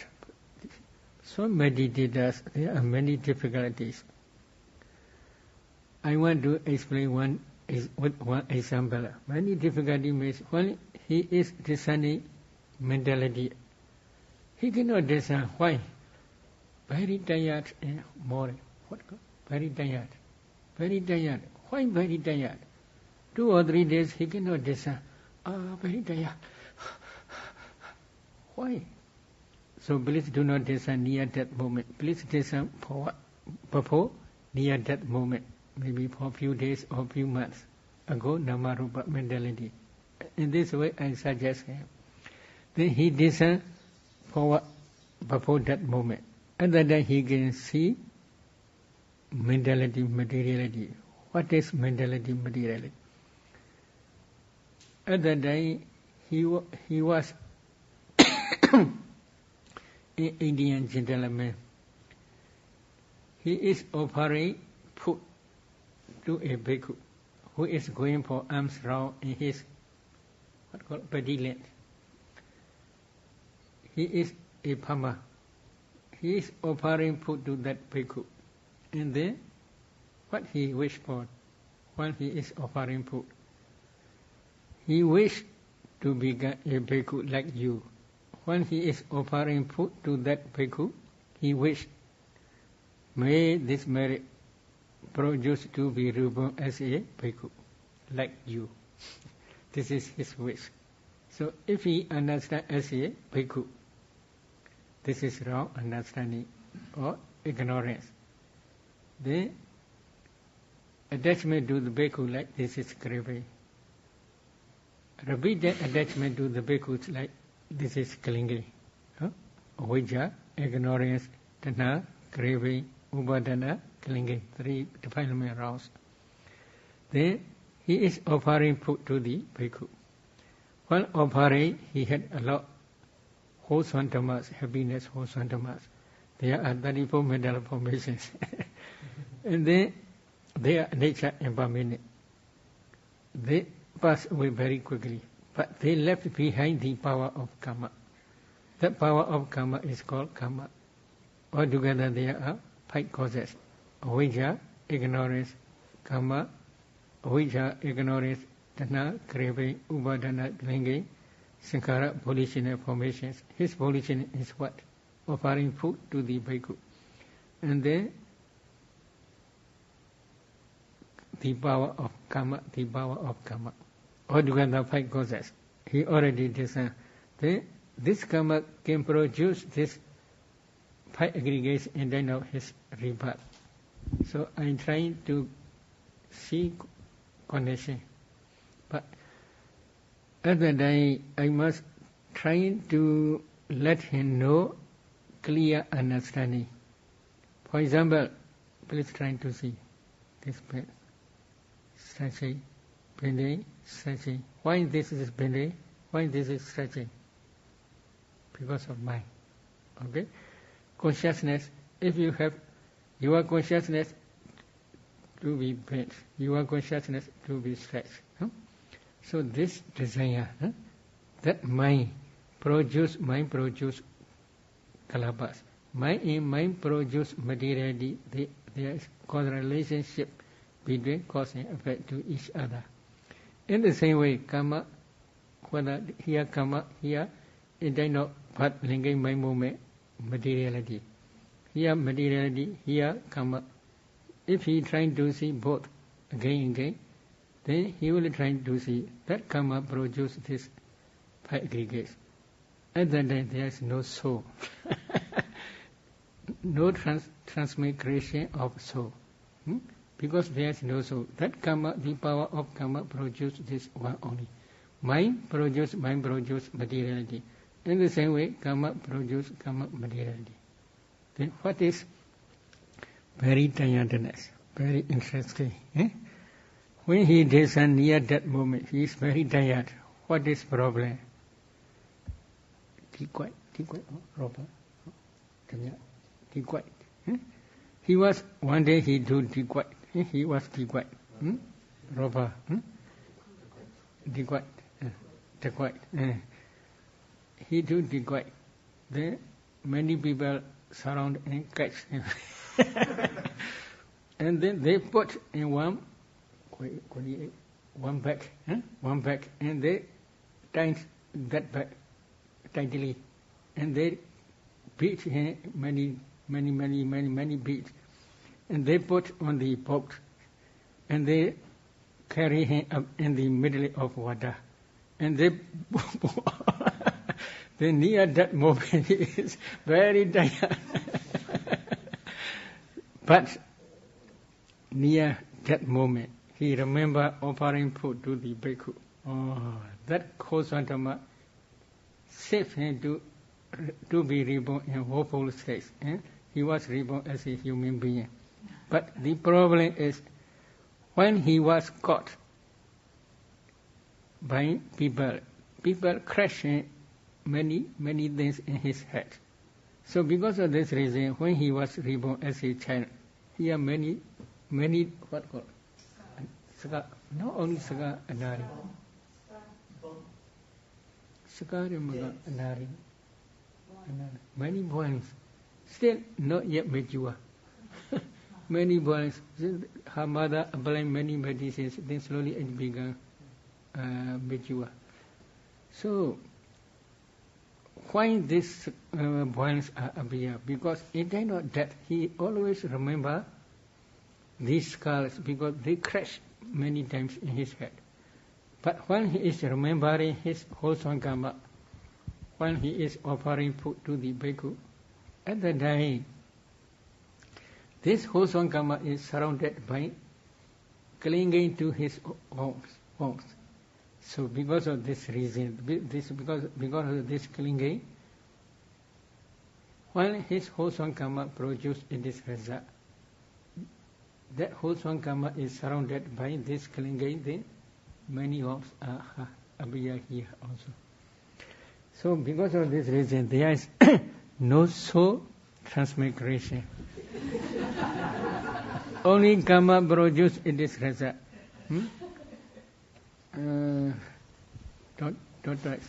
so meditators, there are many difficulties. I want to explain one example. Many difficulty means when he is discerning mentality, he cannot discern why. Very tired and more. What? Very tired. Why very tired? 2 or 3 days he cannot discern. Very tired. Why? So please do not discern near that moment. Please discern before near that moment. Maybe for a few days or few months ago, Nama Rupa mentality. In this way I suggest him. Then he discern before that moment. At that time he can see mentality, materiality. What is mentality, materiality? At that time he was an Indian gentleman. He is offering food to a bhikkhu who is going for alms round in his paddy land. he is a Pama. He is offering food to that bhikkhu. And then, what he wished for when he is offering food? He wished to become a bhikkhu like you. When he is offering food to that bhikkhu, he wished, may this merit produce to be reborn as a bhikkhu, like you. This is his wish. So if he understands as a bhikkhu, this is wrong understanding or ignorance. The attachment to the bhikkhu like this is craving. Repeated attachment to the bhikkhu like this is clinging. Avijja, ignorance, tanha, craving, upadana, clinging. 3 defilement rounds. Then he is offering food to the bhikkhu. While offering, he had a lot wholesome dhammas, happiness, wholesome dhammas. There are 34 mental formations. And then they are nature impermanent. They pass away very quickly. But they left behind the power of karma. That power of karma is called karma. Altogether there are 5 causes. Avijja, ignorance, karma, avijja, ignorance, tanha, craving, upadana, clinging, sankhara, volitional formations. His volition is what? Offering food to the bhikkhu. And then the power of karma, the power of karma. Altogether 5 causes. He already discerned. This karma can produce this 5 aggregates and then of his rebirth. So I'm trying to see connection. But at that time, I must try to let him know clear understanding. For example, please try to see this pen. Stretching, bending, stretching. Why this is bending? Why this is stretching? Because of mind. Okay? Consciousness, if you have your consciousness to be bent, your consciousness to be stretched. So this desire, that mind produce kalabas. Mind produce materiality. There is cause relationship between cause and effect to each other. In the same way, karma, whether here karma, here it does not but linking mind movement, materiality. Here materiality, here karma. If he trying to see both again and again, then he will try to see that karma produce this 5 aggregates. At that time there is no soul. No transmigration of soul. Because there is no soul. That karma, the power of karma produce this one only. Mind produce materiality. In the same way, karma produce materiality. Then what is very tiredness? Very interesting. When he descends near that moment, he is very tired. What is problem? Keep quiet, Robert. Keep quiet. He was, one day he do keep quiet. He was keep quiet. Robert. Keep quiet. Keep quiet. He do keep quiet. Then many people surround and catch him. And then they put in one bag, and they tied that bag tightly, and they beat him many beats, and they put on the boat, and they carry him up in the middle of water, and they then near that moment he is very tired. But near that moment, he remember offering food to the bhikkhu. Oh, that Kosantama saved him to be reborn in woeful state. He was reborn as a human being. But the problem is, when he was caught by people crushed many things in his head. So because of this reason, when he was reborn as a child, he had many what called Saka, not only Saka Anari. Saka Rimaga Anari. Many boys, still not yet mature. Many boys, her mother applied many medicines, then slowly it began mature. So, why these boys are appear? Because in time of death, he always remember these skulls because they crash many times in his head. But when he is remembering his wholesome karma, when he is offering food to the bhikkhu, at the time, this wholesome karma is surrounded by clinging to his wrongs. So because of this reason, because of this clinging, when his wholesome karma produces this result, that wholesome karma is surrounded by this clinging, then many wrongs appear here also. So because of this reason, there is no soul transmigration. Only karma produces this result. Don't touch.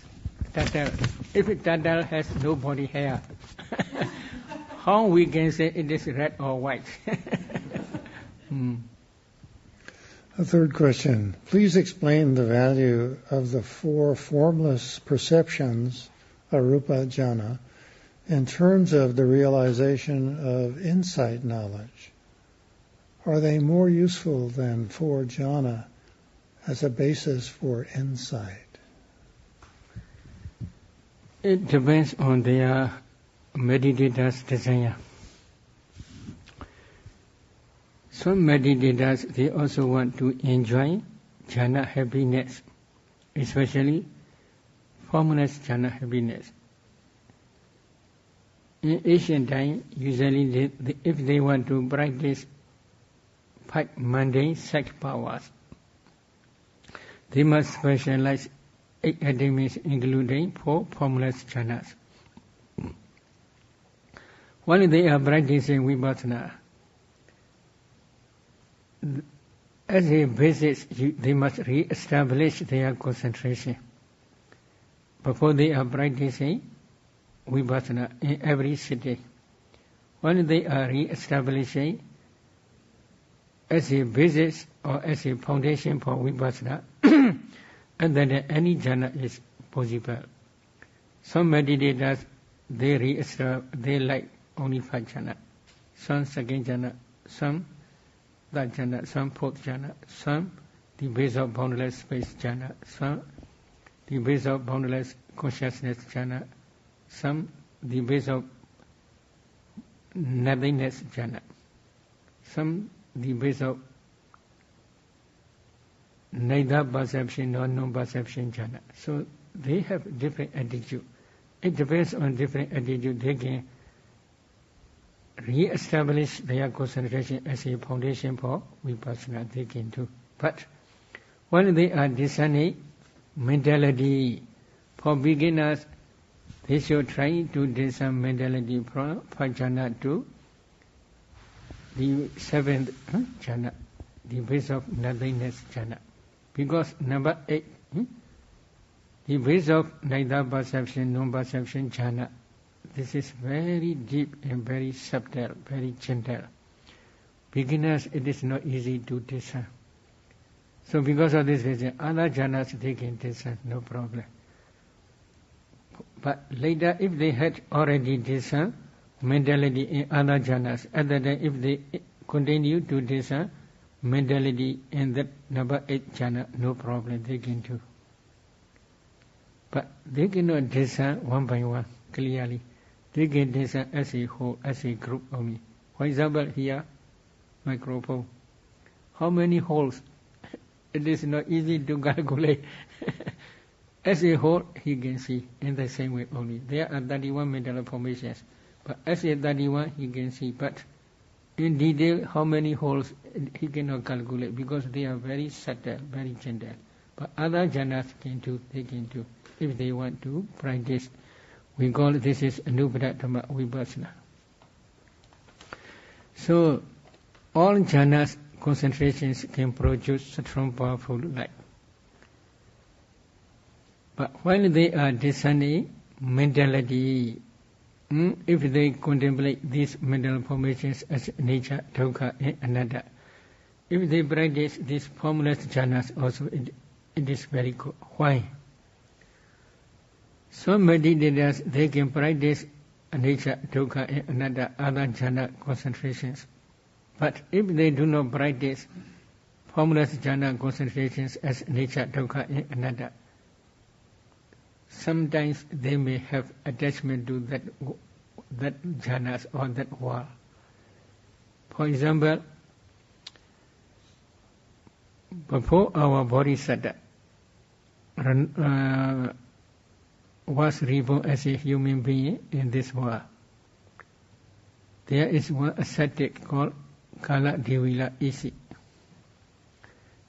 Turtle. If turtle has no body hair, how we can say it is red or white? A third question. Please explain the value of the four formless perceptions, arupa jhana, in terms of the realization of insight knowledge. Are they more useful than four jhana as a basis for insight? It depends on their meditator's desire. Some meditators, they also want to enjoy jhana happiness, especially formless jhana happiness. In ancient time, usually if they want to practice 5 mundane sex powers, they must specialize 8 academies including 4 formless jhanas. While they are practicing vipassana, as a basis, they must re-establish their concentration before they are practicing vipassana in every city. When they are re-establishing as a basis or as a foundation for vipassana, and then any jhana is possible. Some meditators, they like only 5 jhana, some second jhana, some third jhana, some fourth jhana, some the base of boundless space jhana, some the base of boundless consciousness jhana, some the base of nothingness jhana, some the base of neither perception nor non-perception jhana. So they have different attitude. It depends on different attitude. They can re-establish their concentration as a foundation for vipassana. They can do. But when they are discerning mentality, for beginners, they should try to discern mentality from jhana to the 7th jhana, the base of nothingness jhana. Because number 8, the base of neither perception, non-perception jhana, this is very deep and very subtle, very gentle. Beginners, it is not easy to discern. So because of this reason, other jhanas they can discern, no problem. But later, if they had already discerned mentality in other jhanas, other than if they continue to discern mentality in that number 8 jhana, no problem, they can do. But they cannot discern one by one clearly. They can discern as a whole, as a group only. For example, here, microphone. How many holes? It is not easy to calculate. As a whole, he can see in the same way only. There are 31 mental formations. But as a 31, he can see. But in detail, how many holes, he cannot calculate because they are very subtle, very gentle. But other jhanas can do, they can do, if they want to practice. We call this is Anupadatama Vipassana. So, all jhanas, concentrations can produce strong, powerful light. But while they are discerning mentality, if they contemplate these mental formations as nature, dukkha, and anatta, if they practice these formless jhanas also, it is very good. Why? Some meditators, they can practice nature, dukkha, and anatta, other jhana concentrations. But if they do not practice formless jhana concentrations as nature, dukkha, and anatta, sometimes they may have attachment to that jhanas or that world. For example, before our bodhisattva was reborn as a human being in this world, there is one ascetic called Kala Devila Isi.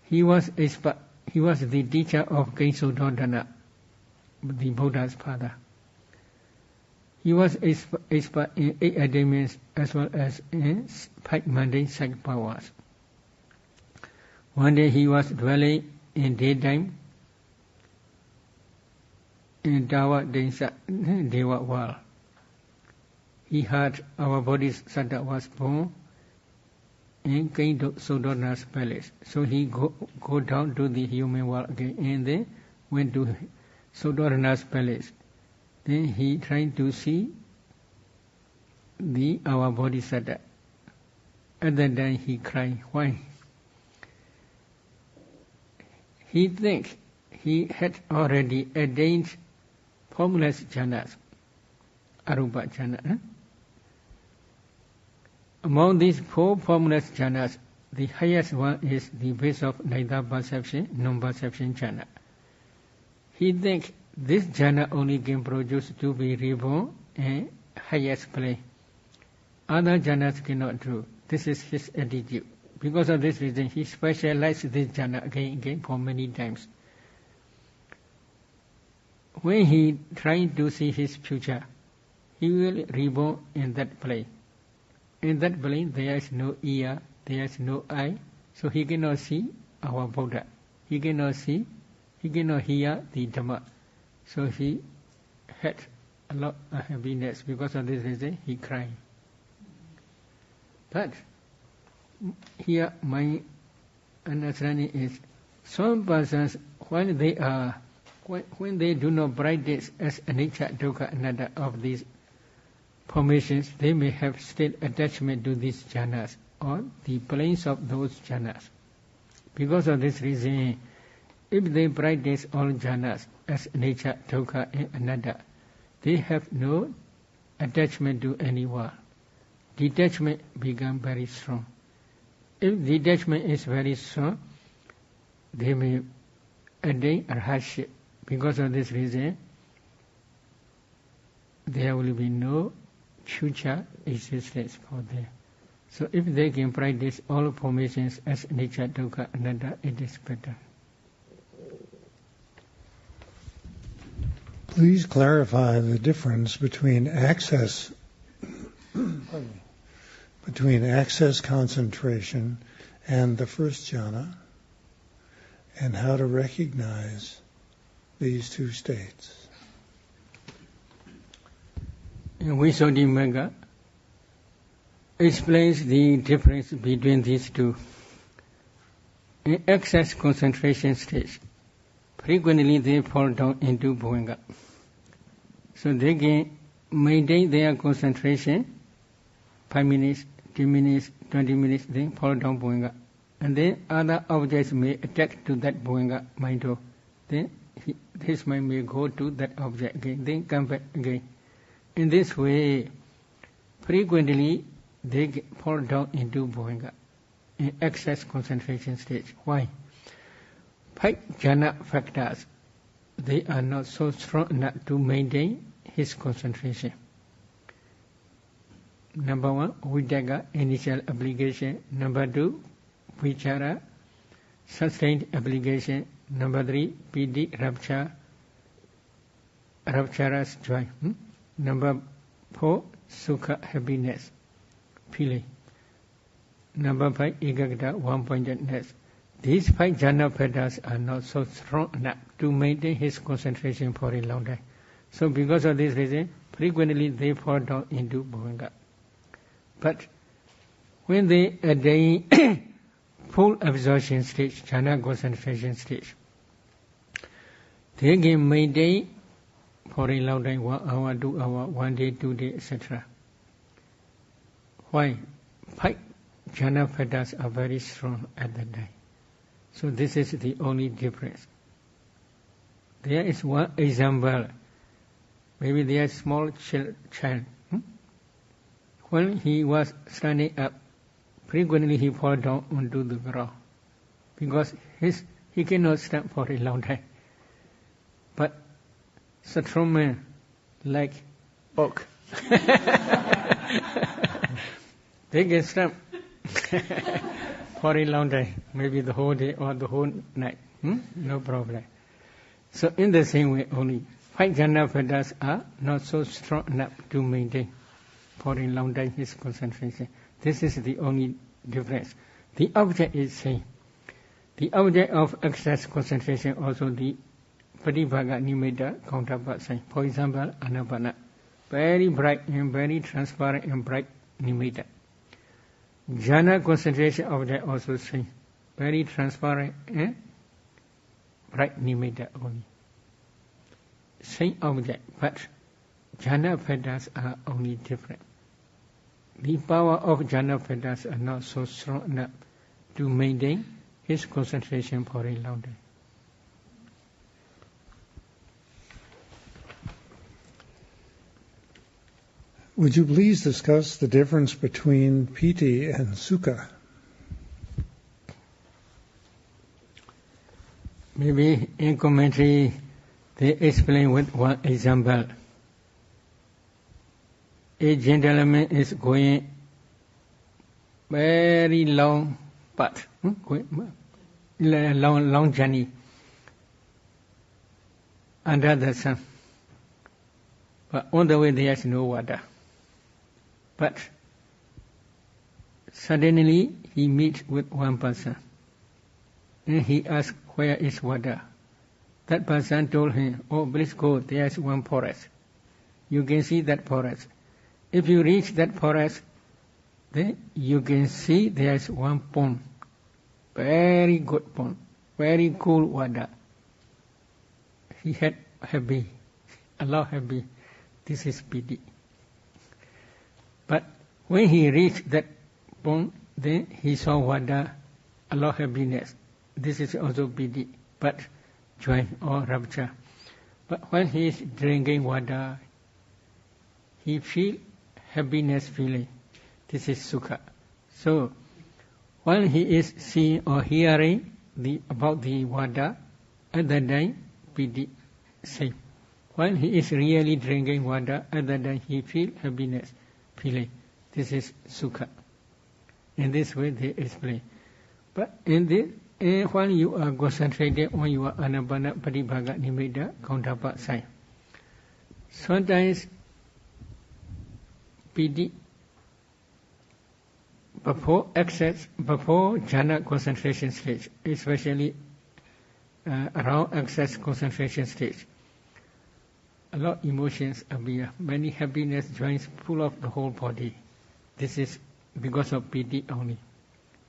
He was the teacher of Kesododana, the Buddha's father. He was expert in 8 attainments as well as in 5 mundane psychic powers. One day he was dwelling in daytime in Dawa Deva world. He heard our bodhisattva was born in Kesododana's palace. So he go down to the human world again and then went to Sododana's palace. Then he tried to see our bodhisattva. At that time he cried. Why? He think he had already attained formless jhanas, arupa jhana. Among these 4 formless jhanas, the highest one is the base of neither perception, non-perception jhana. He thinks this jhana only can produce to be reborn in highest plane. Other jhanas cannot do. This is his attitude. Because of this reason, he specialized this jhana again for many times. When he trying to see his future, he will reborn in that plane. In that plane, there is no ear, there is no eye, so he cannot see our Buddha. He cannot hear the Dhamma. So he had a lot of happiness. Because of this reason, he cried. But here my understanding is, some persons, when they do not practice as anicca, dukkha, anatta of these formations, they may have still attachment to these jhanas or the planes of those jhanas. Because of this reason, if they practice all jhanas as nature, dukkha, and anatta, they have no attachment to anyone. Detachment becomes very strong. If detachment is very strong, they may attain a hardship. Because of this reason, there will be no future existence for them. So if they can practice all formations as nature, dukkha, anatta, it is better. Please clarify the difference between access concentration and the first jhana, and how to recognize these 2 states. Visuddhimagga explains the difference between these 2. In access concentration stage, frequently they fall down into bhavanga. So they can maintain their concentration 5 minutes, 10 minutes, 20 minutes, then fall down bhavanga. And then other objects may attack to that bhavanga mind. Then his mind may go to that object again, then come back again. In this way, frequently they fall down into bhavanga in excess concentration stage. Why? 5 jhana factors, they are not so strong enough to maintain his concentration. Number 1, vidagga, initial application. Number 2, vichara, sustained application. Number 3, piti, rapture, rapturous joy. Number 4, sukha, happiness, feeling. Number 5, ekaggata, one-pointedness. These 5 jhana factors are not so strong enough to maintain his concentration for a long time. So because of this reason, frequently they fall down into bhavanga. But when they attain full absorption stage, jhana concentration stage, they can maintain for a long time, 1 hour, 2 hours, 1 day, 2 days, etc. Why? 5 jhana factors are very strong at that time. So this is the only difference. There is one example. Maybe there is small child. When he was standing up, frequently he fall down onto the ground because he cannot stand for a long time. But strong men like Auk, they can stand for a long time, maybe the whole day or the whole night. No problem. So in the same way only, 5 jhana factors are not so strong enough to maintain for a long time his concentration. This is the only difference. The object is same. The object of excess concentration also the Patibhaga nimitta counterpart sign. For example, anapana. Very bright and very transparent and bright nimitta. Jhana concentration object also same. Very transparent and bright nimitta only. Same object, but jhana factors are only different. The power of jhana factors are not so strong enough to maintain his concentration for a long time. Would you please discuss the difference between piti and sukha? Maybe in commentary they explain with one example. A gentleman is going very long path, long journey under the sun. But on the way there is no water. But suddenly he meets with one person. And he asks, where is water? That person told him, oh, please go, there is one forest. You can see that forest. If you reach that forest, then you can see there is one pond. Very good pond. Very cool water. He had happy. Allah happy. This is piti. But when he reached that pond, then he saw water, Allah happiness. This is also piti, but joy or rapture. But when he is drinking water, he feels happiness feeling. This is sukha. So, when he is seeing or hearing about the water, at that time, piti, same. When he is really drinking water, at that time he feels happiness feeling. This is sukha. In this way they explain. But when you are concentrated on your anapana patibhaga nimitta counterpart sign, sometimes piti before jhana concentration stage, especially around excess concentration stage, a lot of emotions appear, many happiness joins full of the whole body. This is because of piti only.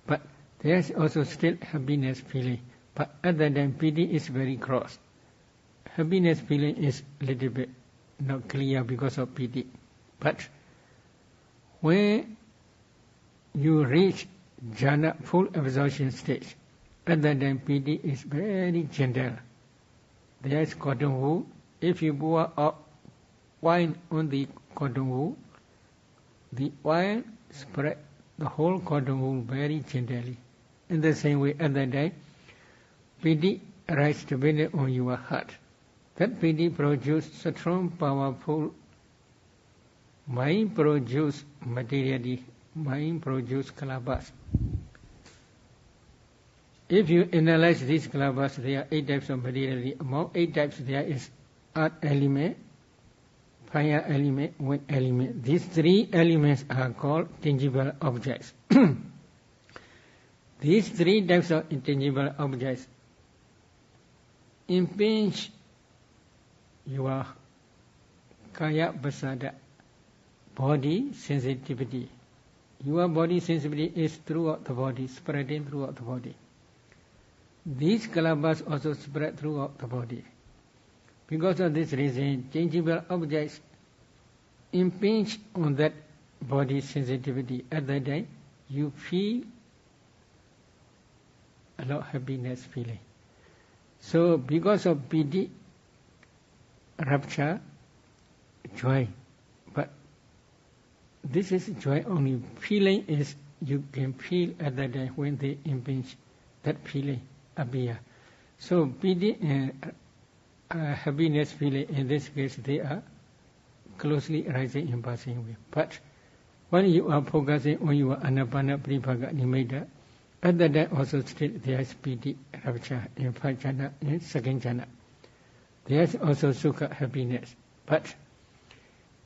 But there is also still happiness feeling. But at that time, piti is very gross. Happiness feeling is little bit not clear because of piti. But when you reach jhana full absorption stage, at that time piti is very gentle. There is cotton wool. If you pour out wine on the cotton wool, the oil spread the whole cotton wool very gently. In the same way, at that time, piti rises dependent on your heart. That piti produces strong, powerful mind, produce materiality, mind produce kalabas. If you analyze these kalabas, there are 8 types of materiality. Among 8 types, there is earth element, fire element, wind element. These 3 elements are called tangible objects. These 3 types of intangible objects impinge your Kaya Basada, body sensitivity. Your body sensitivity is throughout the body, spreading throughout the body. These kalabas also spread throughout the body. Because of this reason, changeable objects impinge on that body sensitivity. At that time, you feel a lot of happiness feeling. So, because of piti, rapture, joy. But this is joy only. Feeling is, you can feel at that time when they impinge, that feeling appear. So, piti and happiness feeling, in this case, they are closely arising and passing away. But when you are focusing on your anapana pribhaga nimitta, at that time also still there is piti, rapture in first jhana, in second jhana. There is also sukha, happiness. But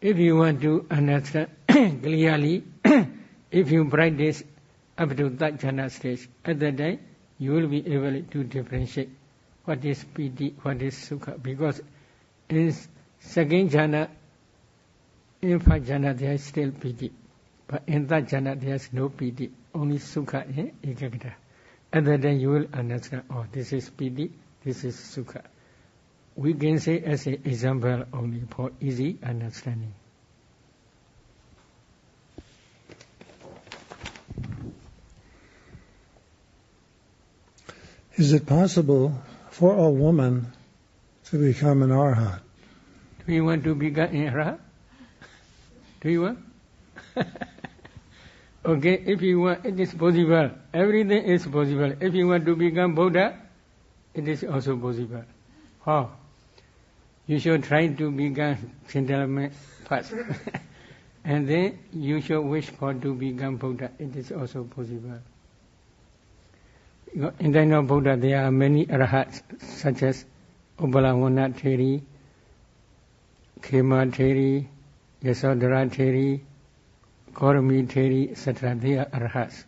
if you want to understand clearly, if you practice up to that jhana stage, at that time you will be able to differentiate what is piti, what is sukha. Because in second jhana, in first jhana there is still piti. But in that jhana there is no piti, only sukha and ekaggata. At that time you will understand, oh, this is piti, this is sukha. We can say as an example only for easy understanding. Is it possible for a woman to become an arhat? Do you want to become an arhat? Do you want? Okay, if you want, it is possible. Everything is possible. If you want to become Buddha, it is also possible. How? You should try to become gentleman first. And then you should wish for to become Buddha. It is also possible. In the name of Buddha, there are many arahats, such as Ubbalawana Theri, Khema Theri, Yasodhara Theri, Kormi Theri, etc. They are arahats.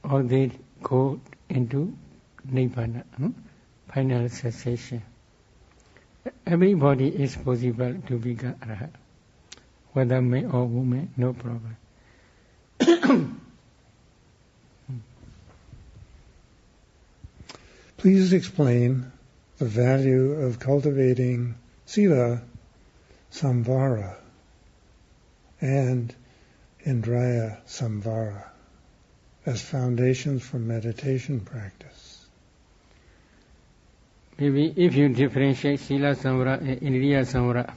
Or they go into Nibbana, final cessation. Everybody is possible to become arahat. Whether man or woman, no problem. Please explain the value of cultivating sila, samvara, and indriya samvara as foundations for meditation practice. Maybe if you differentiate sila samvara and indriya samvara,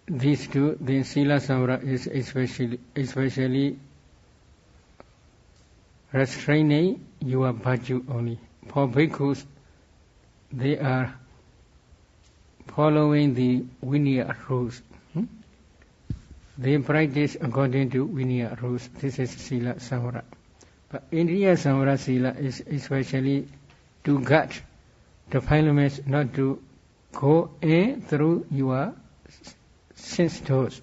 these two, then sila samvara is especially restraining your virtue only. For bhikkhus, they are following the Vinaya rules. They practice according to Vinaya rules. This is sila samvara. But indriya samvara sila is especially to guard defilements, not to go in through your sense doors.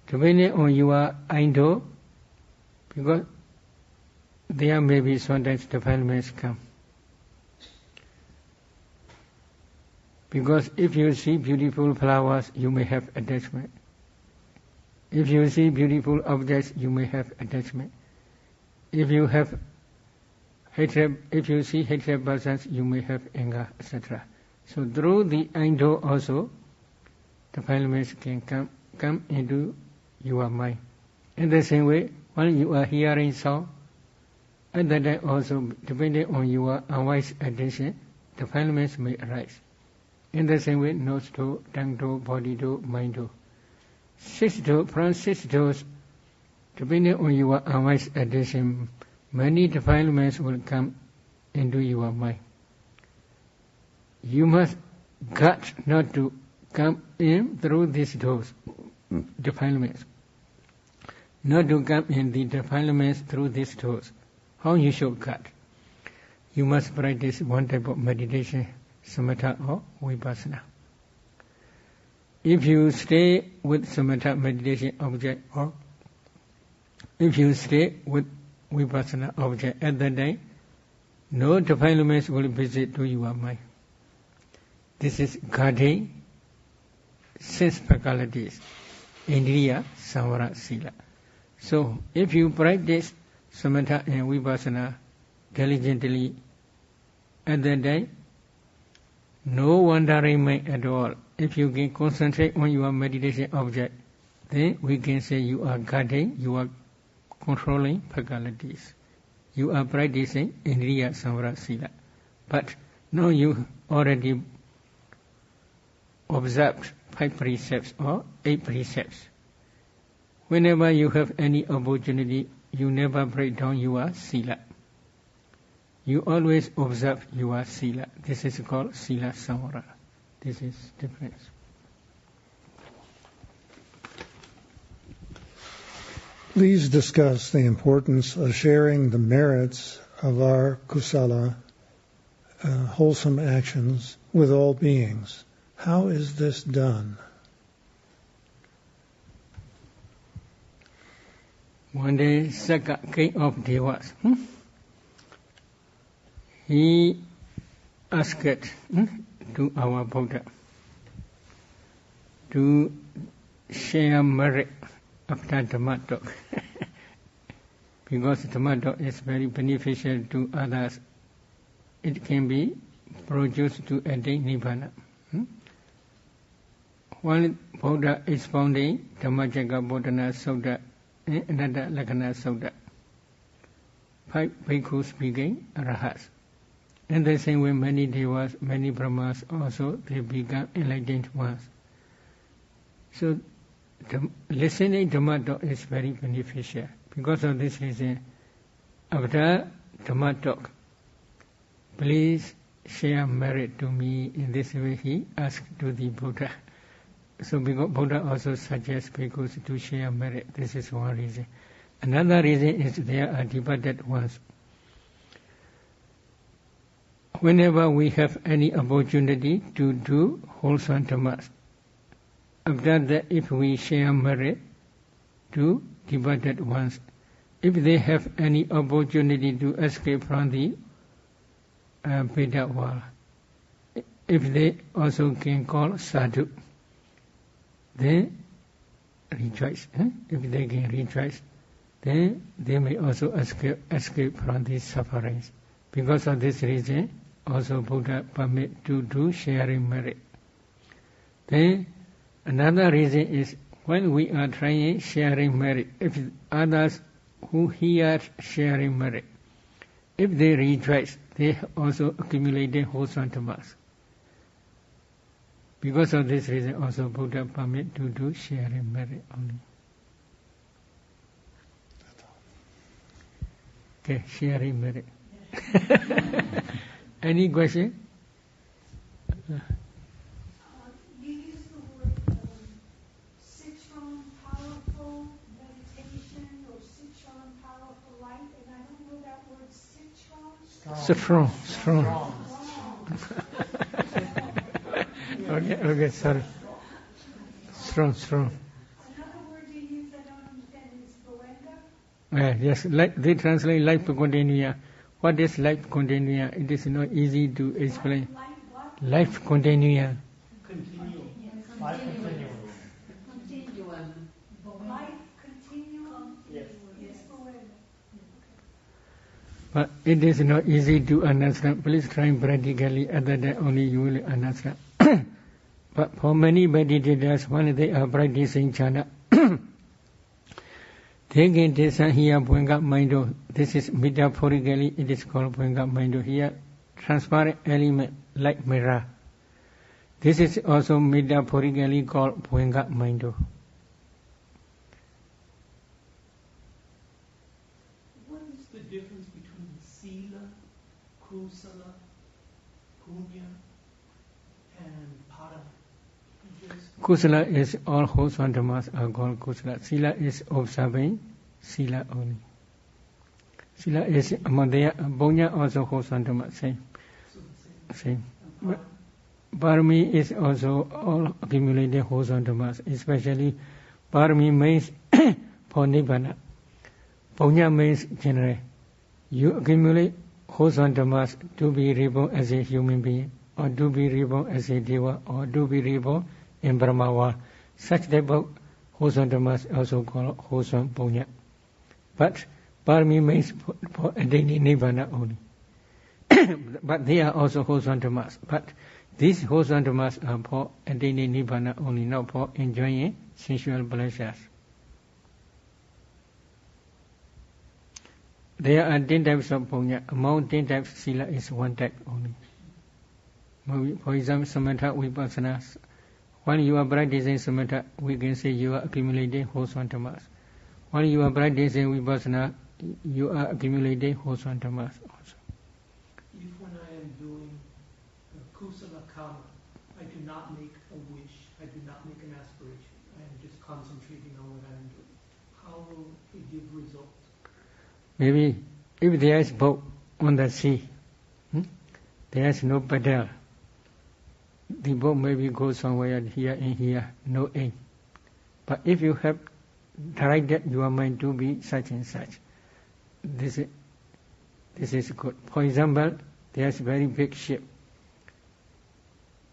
Depending on your idol, because there may be sometimes defilements come. Because if you see beautiful flowers, you may have attachment. If you see beautiful objects, you may have attachment. If you have hatred, if you see hatred persons, you may have anger, etc. So through the idol also, defilements can come into your mind. In the same way, when you are hearing sound, at that time also, depending on your unwise attention, defilements may arise. In the same way, nose door, tongue door, body door, mind door. From six doors, depending on your unwise attention, many defilements will come into your mind. You must guard not to come in through these doors, defilements. Not to come in the defilements through these doors. How you should guard? You must practice one type of meditation, samatha or vipassana. If you stay with samatha meditation object, or if you stay with vipassana object, at that time, no defilements will visit to your mind. This is guarding sense faculties, Indriya Samvara Sila. So, if you practice Samatha and Vipassana diligently at that time, no wandering mind at all. If you can concentrate on your meditation object, then we can say you are guarding, you are controlling faculties. You are practicing Indriya Samvara Sila. But now you already observed 5 precepts or 8 precepts. Whenever you have any opportunity, you never break down your Sila. You always observe your Sila. This is called Sila Samvara. This is difference. Please discuss the importance of sharing the merits of our kusala, wholesome actions, with all beings. How is this done? One day, Saka, king of Devas, he asked to our Buddha to share merit after Dhamma talk. Because Dhamma talk is very beneficial to others. It can be produced to attain Nibbana. One Buddha expounding Dhammacakkappavattana Sutta and Anatta Lakkhana Sutta. 5 bhikkhus became arahats. In the same way, many devas, many brahmas also, they become enlightened ones. So, listening Dhamma talk is very beneficial. Because of this reason, after Dhamma talk, please share merit to me. In this way, he asked to the Buddha. So, because Buddha also suggests bhikkhus to share merit. This is one reason. Another reason is there are departed ones. Whenever we have any opportunity to do wholesome dhammas, after that, if we share merit to departed ones, if they have any opportunity to escape from the Veda world, if they also can call sadhu, then rejoice. If they can rejoice, then they may also escape from these sufferings. Because of this reason, also Buddha permit to do sharing merit. Then another reason is when we are trying sharing merit, if others who hear sharing merit, if they rejoice, they also accumulate wholesome dhammas. Because of this reason, also Buddha permit to do sharing merit only. Okay, sharing merit. Any question? You used the word citron powerful meditation or citron powerful light, and I don't know that word citron. Strong. Okay, sorry. Strong. Another word you use I don't understand is goenga. Yes, they translate life continua. What is life continua? It is not easy to explain. Life continua. Continuum. Life continuum. Yes. Is goenga. But it is not easy to understand. Please try practically, other than only you will understand. But for many meditators, when they are practicing jhana, they can discern here Bhuenga Mindo. This is metaphorically, it is called Bhuenga Mindo. Here, transparent element like mirror. This is also metaphorically called Bhuenga Mindo. What is the difference between Sila, Kusala, Punya, and Para? Kusala is all wholesome dhammas are called Kusala. Sila is observing Sila only. Sila is among their Punya also wholesome dhamma, same. Parami is also all accumulated wholesome dhammas, especially Parami means for Nibbana. Punya means general. You accumulate wholesome dhammas to be reborn as a human being. or to be reborn as a deva, or to be reborn in Brahmawa. Such type of wholesome dhammas also called wholesome punya. But parami means for attaining nibbana only. But they are also wholesome dhammas. But these wholesome dhammas are for attaining nibbana only, not for enjoying sensual pleasures. There are 10 types of punya. Among 10 types, sila is one type only. For example, samatha vipassana. When you are practicing samatha, we can say you are accumulating wholesome dhammas. When you are practicing vipassana, you are accumulating wholesome dhammas also. If when I am doing kusala karma, I do not make a wish, I do not make an aspiration, I am just concentrating on what I am doing, how will it give result? Maybe if there is boat on the sea, there is no paddle. The boat maybe goes somewhere here and here, no aim. But if you have directed your mind to be such and such, this is good. For example, there is a very big ship.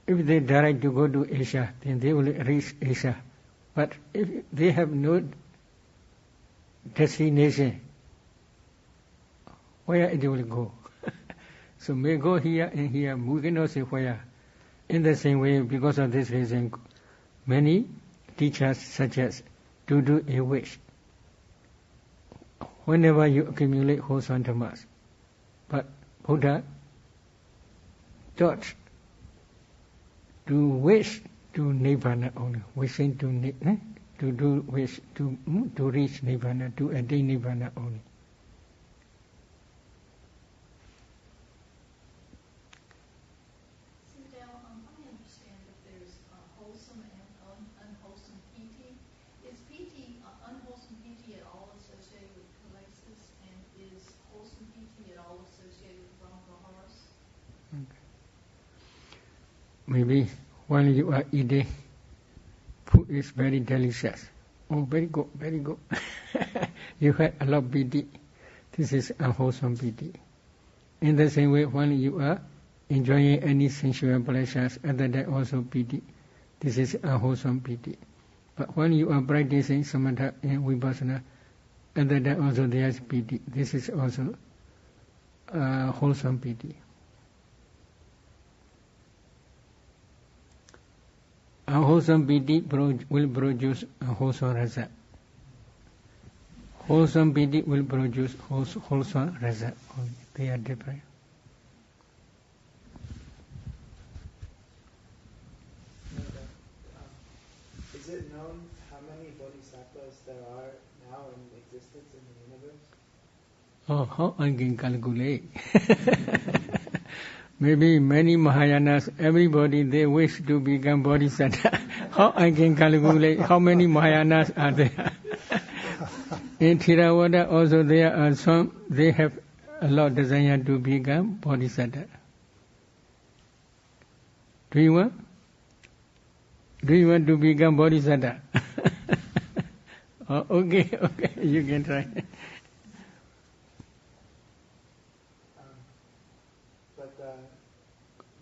If they direct to go to Asia, then they will reach Asia. But if they have no destination, where it will go? So may go here and here, we cannot say where. In the same way, because of this reason, many teachers suggest to do a wish. Whenever you accumulate wholesome dhammas. But Buddha taught to wish to Nibbana only, wishing to do wish to reach Nibbana, to attain Nibbana only. I understand that there's wholesome and unwholesome piti. Is piti, unwholesome piti at all associated with kilesas, and is wholesome piti at all associated with brahmaviharas? Okay. Maybe when you are eating, food is very delicious. Oh, very good, very good. You had a lot of piti. This is unwholesome piti. In the same way, when you are enjoying any sensual pleasures, other than also piti, this is unwholesome piti. But when you are practicing samatha and vipassana, other than also there is piti. This is also wholesome piti. Unwholesome piti will produce wholesome rasa. Wholesome piti will produce wholesome rasa. They are different. Is it known how many bodhisattvas there are now in existence in the universe? Oh, how I can calculate? Maybe many Mahayanas, everybody they wish to become bodhisattva. How I can calculate how many Mahayanas are there? In Theravada also there are some, they have a lot of desire to become bodhisattva. Do you want? Do you want to become bodhisattva? Oh, okay, you can try.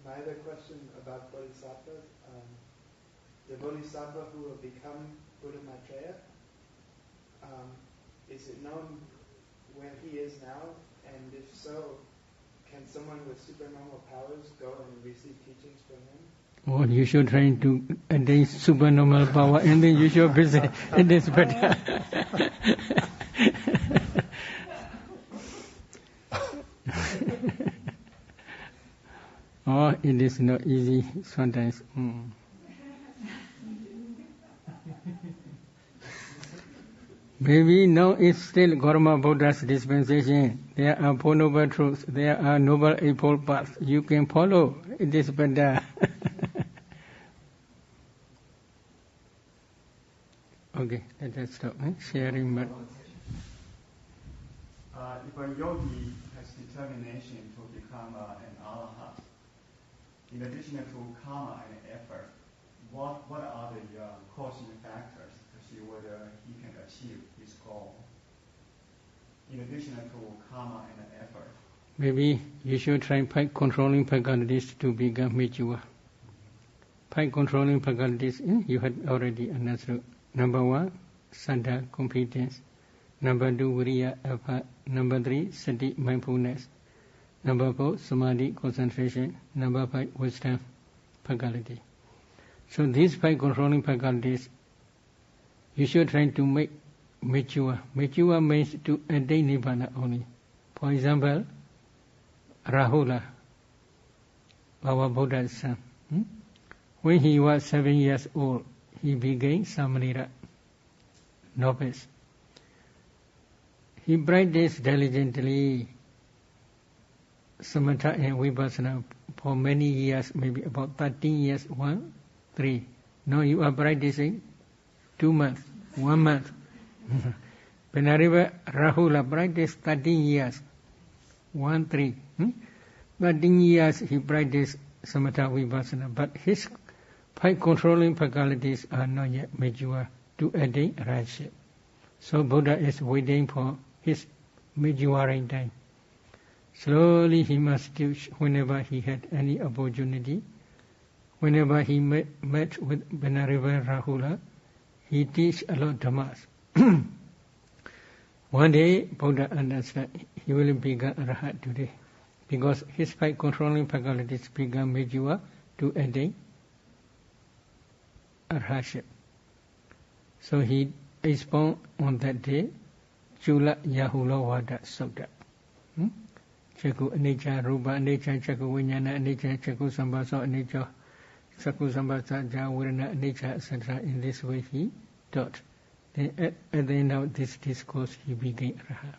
My other question about bodhisattvas, the bodhisattva who will become Buddha Maitreya, is it known where he is now? And if so, can someone with supernormal powers go and receive teachings from him? Oh, you should try to attain supernormal power, and then you should visit. It is better. Oh, it is not easy sometimes. Maybe now it's still Karma Buddha's dispensation. There are Four Noble Truths. There are Noble Eightfold Paths. You can follow. It is better. Okay, let us stop sharing. But if a yogi has determination to become an arahant, in addition to karma and effort, what are the causing factors to see whether he can achieve his goal? In addition to karma and effort. maybe you should try 5 controlling faculties to become mature. 5 controlling faculties, you had already understood. Number 1, Saddha, competence. Number 2, Viriya, effort. Number 3, Sati, mindfulness. Number 4, Samadhi, concentration. Number 5, wisdom, faculty. So these 5 controlling faculties, you should try to make mature. Mature means to attain Nibbana only. For example, Rahula, our Buddha's son. When he was 7 years old, he became Samanera, novice. He practiced diligently Samatha and Vipassana for many years, maybe about 13 years, 1, 3. Now you are practicing 2 months, 1 month. Venerable Rahula practiced 13 years, 1, 3. 13 years he practiced Samatha Vipassana, but his 5 controlling faculties are not yet mature to attain Arhatship. So Buddha is waiting for his maturing time. Slowly he must teach whenever he had any opportunity. Whenever he met with Venerable Rahula, he teach a lot of Dhammas. One day, Buddha understood he will become Arhat today, because his 5 controlling faculties become mature to attain Arhatship. So he expounded on that day Chula Yahula Vada Sutta. Chaku Anicca, Rupa Anicca, Chaku Vijnana Anicca, Chaku Sambhasa Anicca, Chaku Sambhasa Javarana Anicca, etc. In this way he taught. Then at the end of this discourse he became Arhat.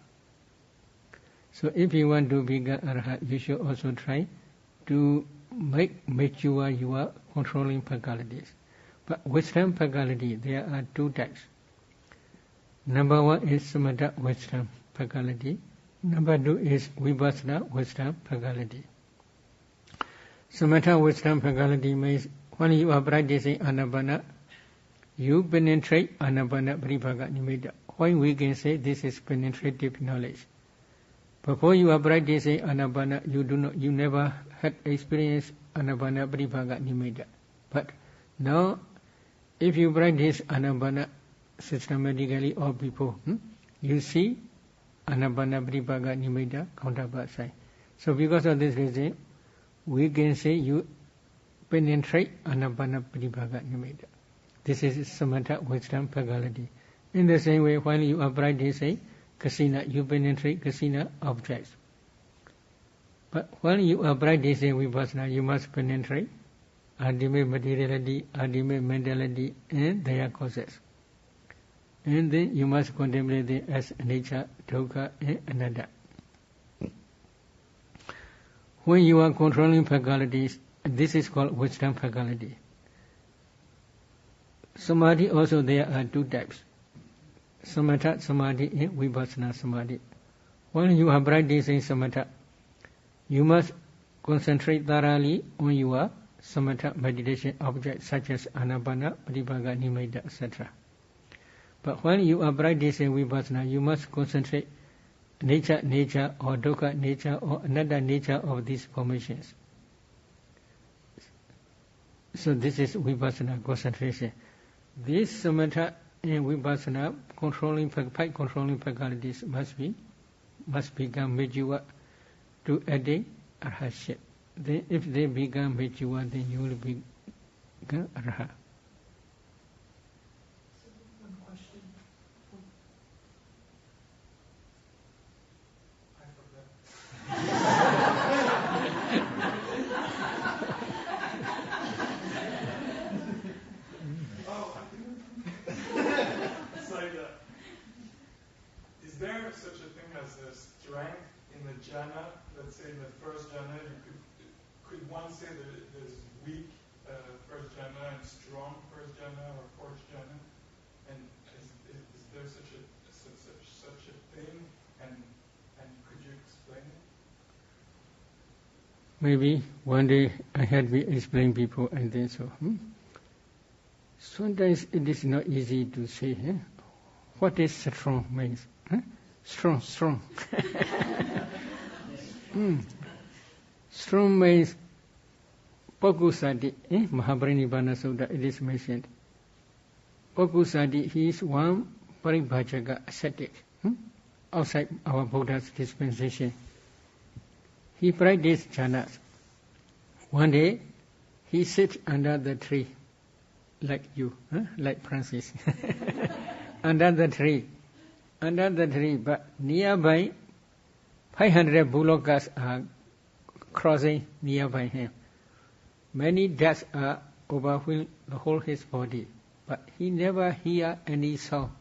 So if you want to become Arhat, you should also try to make mature your controlling faculties. But wisdom faculty, there are 2 types. Number 1 is Samatha wisdom faculty. Number 2 is Vipassana wisdom faculty. Samatha wisdom faculty means when you are practicing Anapana, you penetrate Anapana Paribhaga Nimitta. Why we can say this is penetrative knowledge? Before you are practicing Anapana, you never had experienced Anapana Paribhaga Nimitta. But now, if you practice Anapana systematically or before, you see Anapana Paribhaga Nimitta counterpart side. So because of this reason, we can say you penetrate Anapana Paribhaga Nimitta. This is Samatha wisdom faculty. In the same way, while you are practicing Kasina, you penetrate Kasina objects. But when you are practicing Vipassana, you must penetrate ultimate materiality, ultimate mentality, and their causes. And then you must contemplate them as nature, dukkha, and anatta. When you are controlling faculties, this is called wisdom faculty. Samadhi also there are 2 types. Samatha Samadhi and Vipassana Samadhi. When you are practicing Samatha, you must concentrate thoroughly on your Samatha meditation objects such as Anapana, Paribhaga Nimitta, etc. But when you are practicing Vipassana, you must concentrate nature or dukkha nature or anatta nature of these formations. So this is Vipassana concentration. This Samatha and Vipassana controlling 5 controlling faculties must become mature to attain Arhatship. Then if they become mature, then you will become Arhat. One question. I It's like, is there such a thing as a strength in the jhana? Let's say in the first jhana, could one say that there's weak first jhana and strong first jhana or fourth jhana? And is there such a thing? And could you explain it? Maybe one day I had to explain people and then so. Sometimes it is not easy to say. What is strong means? Strong. Strong means Pokusati, Mahaparinibbana Sutta, it is mentioned. Pokusati, he is one Paribhajaka ascetic, outside our Buddha's dispensation. He practiced jhanas. One day, he sits under the tree, like you, like Francis. under the tree, but nearby, 500 bulokas are crossing nearby him. Many deaths are overwhelming the whole his body, but he never hear any sound.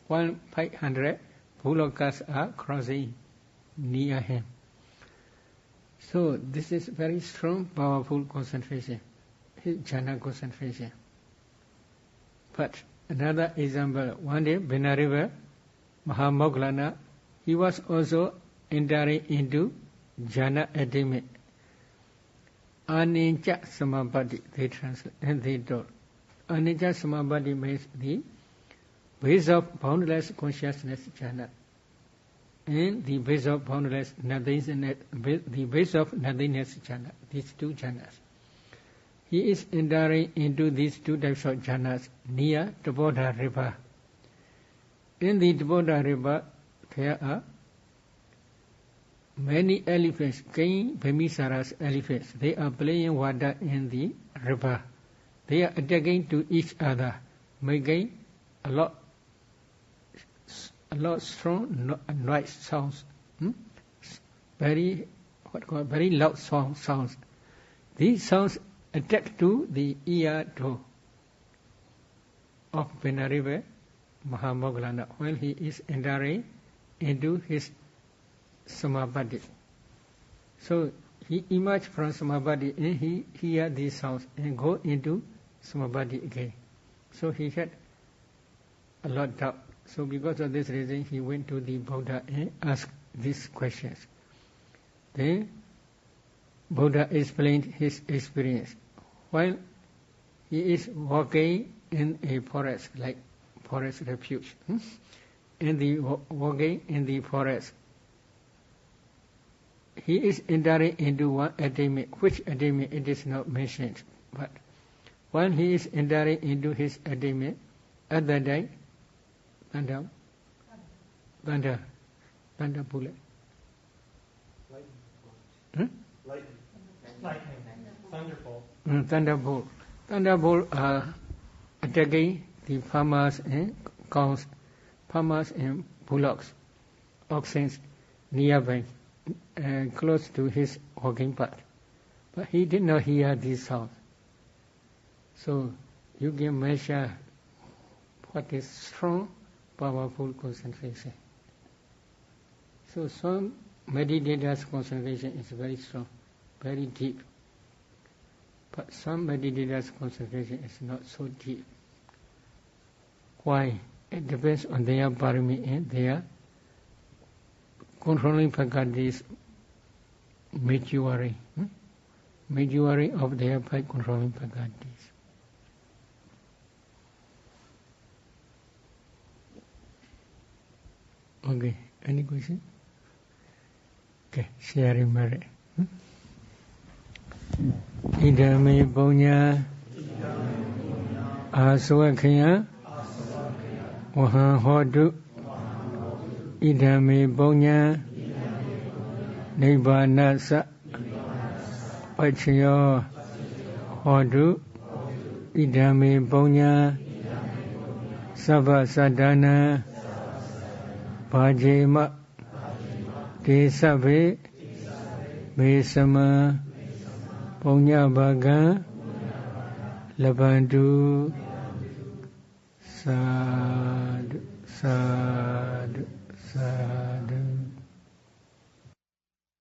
500 bulokas are crossing near him. So this is very strong, powerful concentration, his jhana concentration. But another example, one day, Benariva, Mahamoggallana, he was also entering into jhana attainment. Anicca Samapatti, they translate, and they told. Anicca Samapatti means the base of boundless consciousness jhana. And the base of boundless nothingness, the base of nothingness jhana, these two jhanas. He is entering into these two types of jhanas near Taboda River. In the Taboda River, there are many elephants, King Bhimisara's elephants. They are playing water in the river. They are attacking to each other, making a lot strong noise sounds, very loud sounds. These sounds attack to the ear door of Benariva Mahamoggallana while he is entering into his Samapatti. So he emerged from Samapatti and he hear these sounds and go into Samapatti again. So he had a lot of doubt. So because of this reason, he went to the Buddha and asked these questions. Then Buddha explained his experience. While he is walking in a forest, like forest refuge, walking in the forest, he is entering into one attainment. Which attainment it is not mentioned. But when he is entering into his attainment, at that time, thunder bullet. Lightning. Thunderbolt are attacking the farmers and cows, farmers and bullocks, oxen nearby, close to his walking path. But he did not hear these sounds. So you can measure what is strong, powerful concentration. So some meditators' concentration is very strong, very deep. But some meditators' concentration is not so deep. Why? It depends on their parami and their controlling faculties maturing of their five controlling faculties. Okay, any question? Okay, sharing merit. Idame Bonya Aswakaya Waha Hodu Idame Bonya Nibbanasa Pachayo Hodu Idame Bonya Sabha Sadhana Pajema Desabe Besama Punya Baga Labandu Sadhu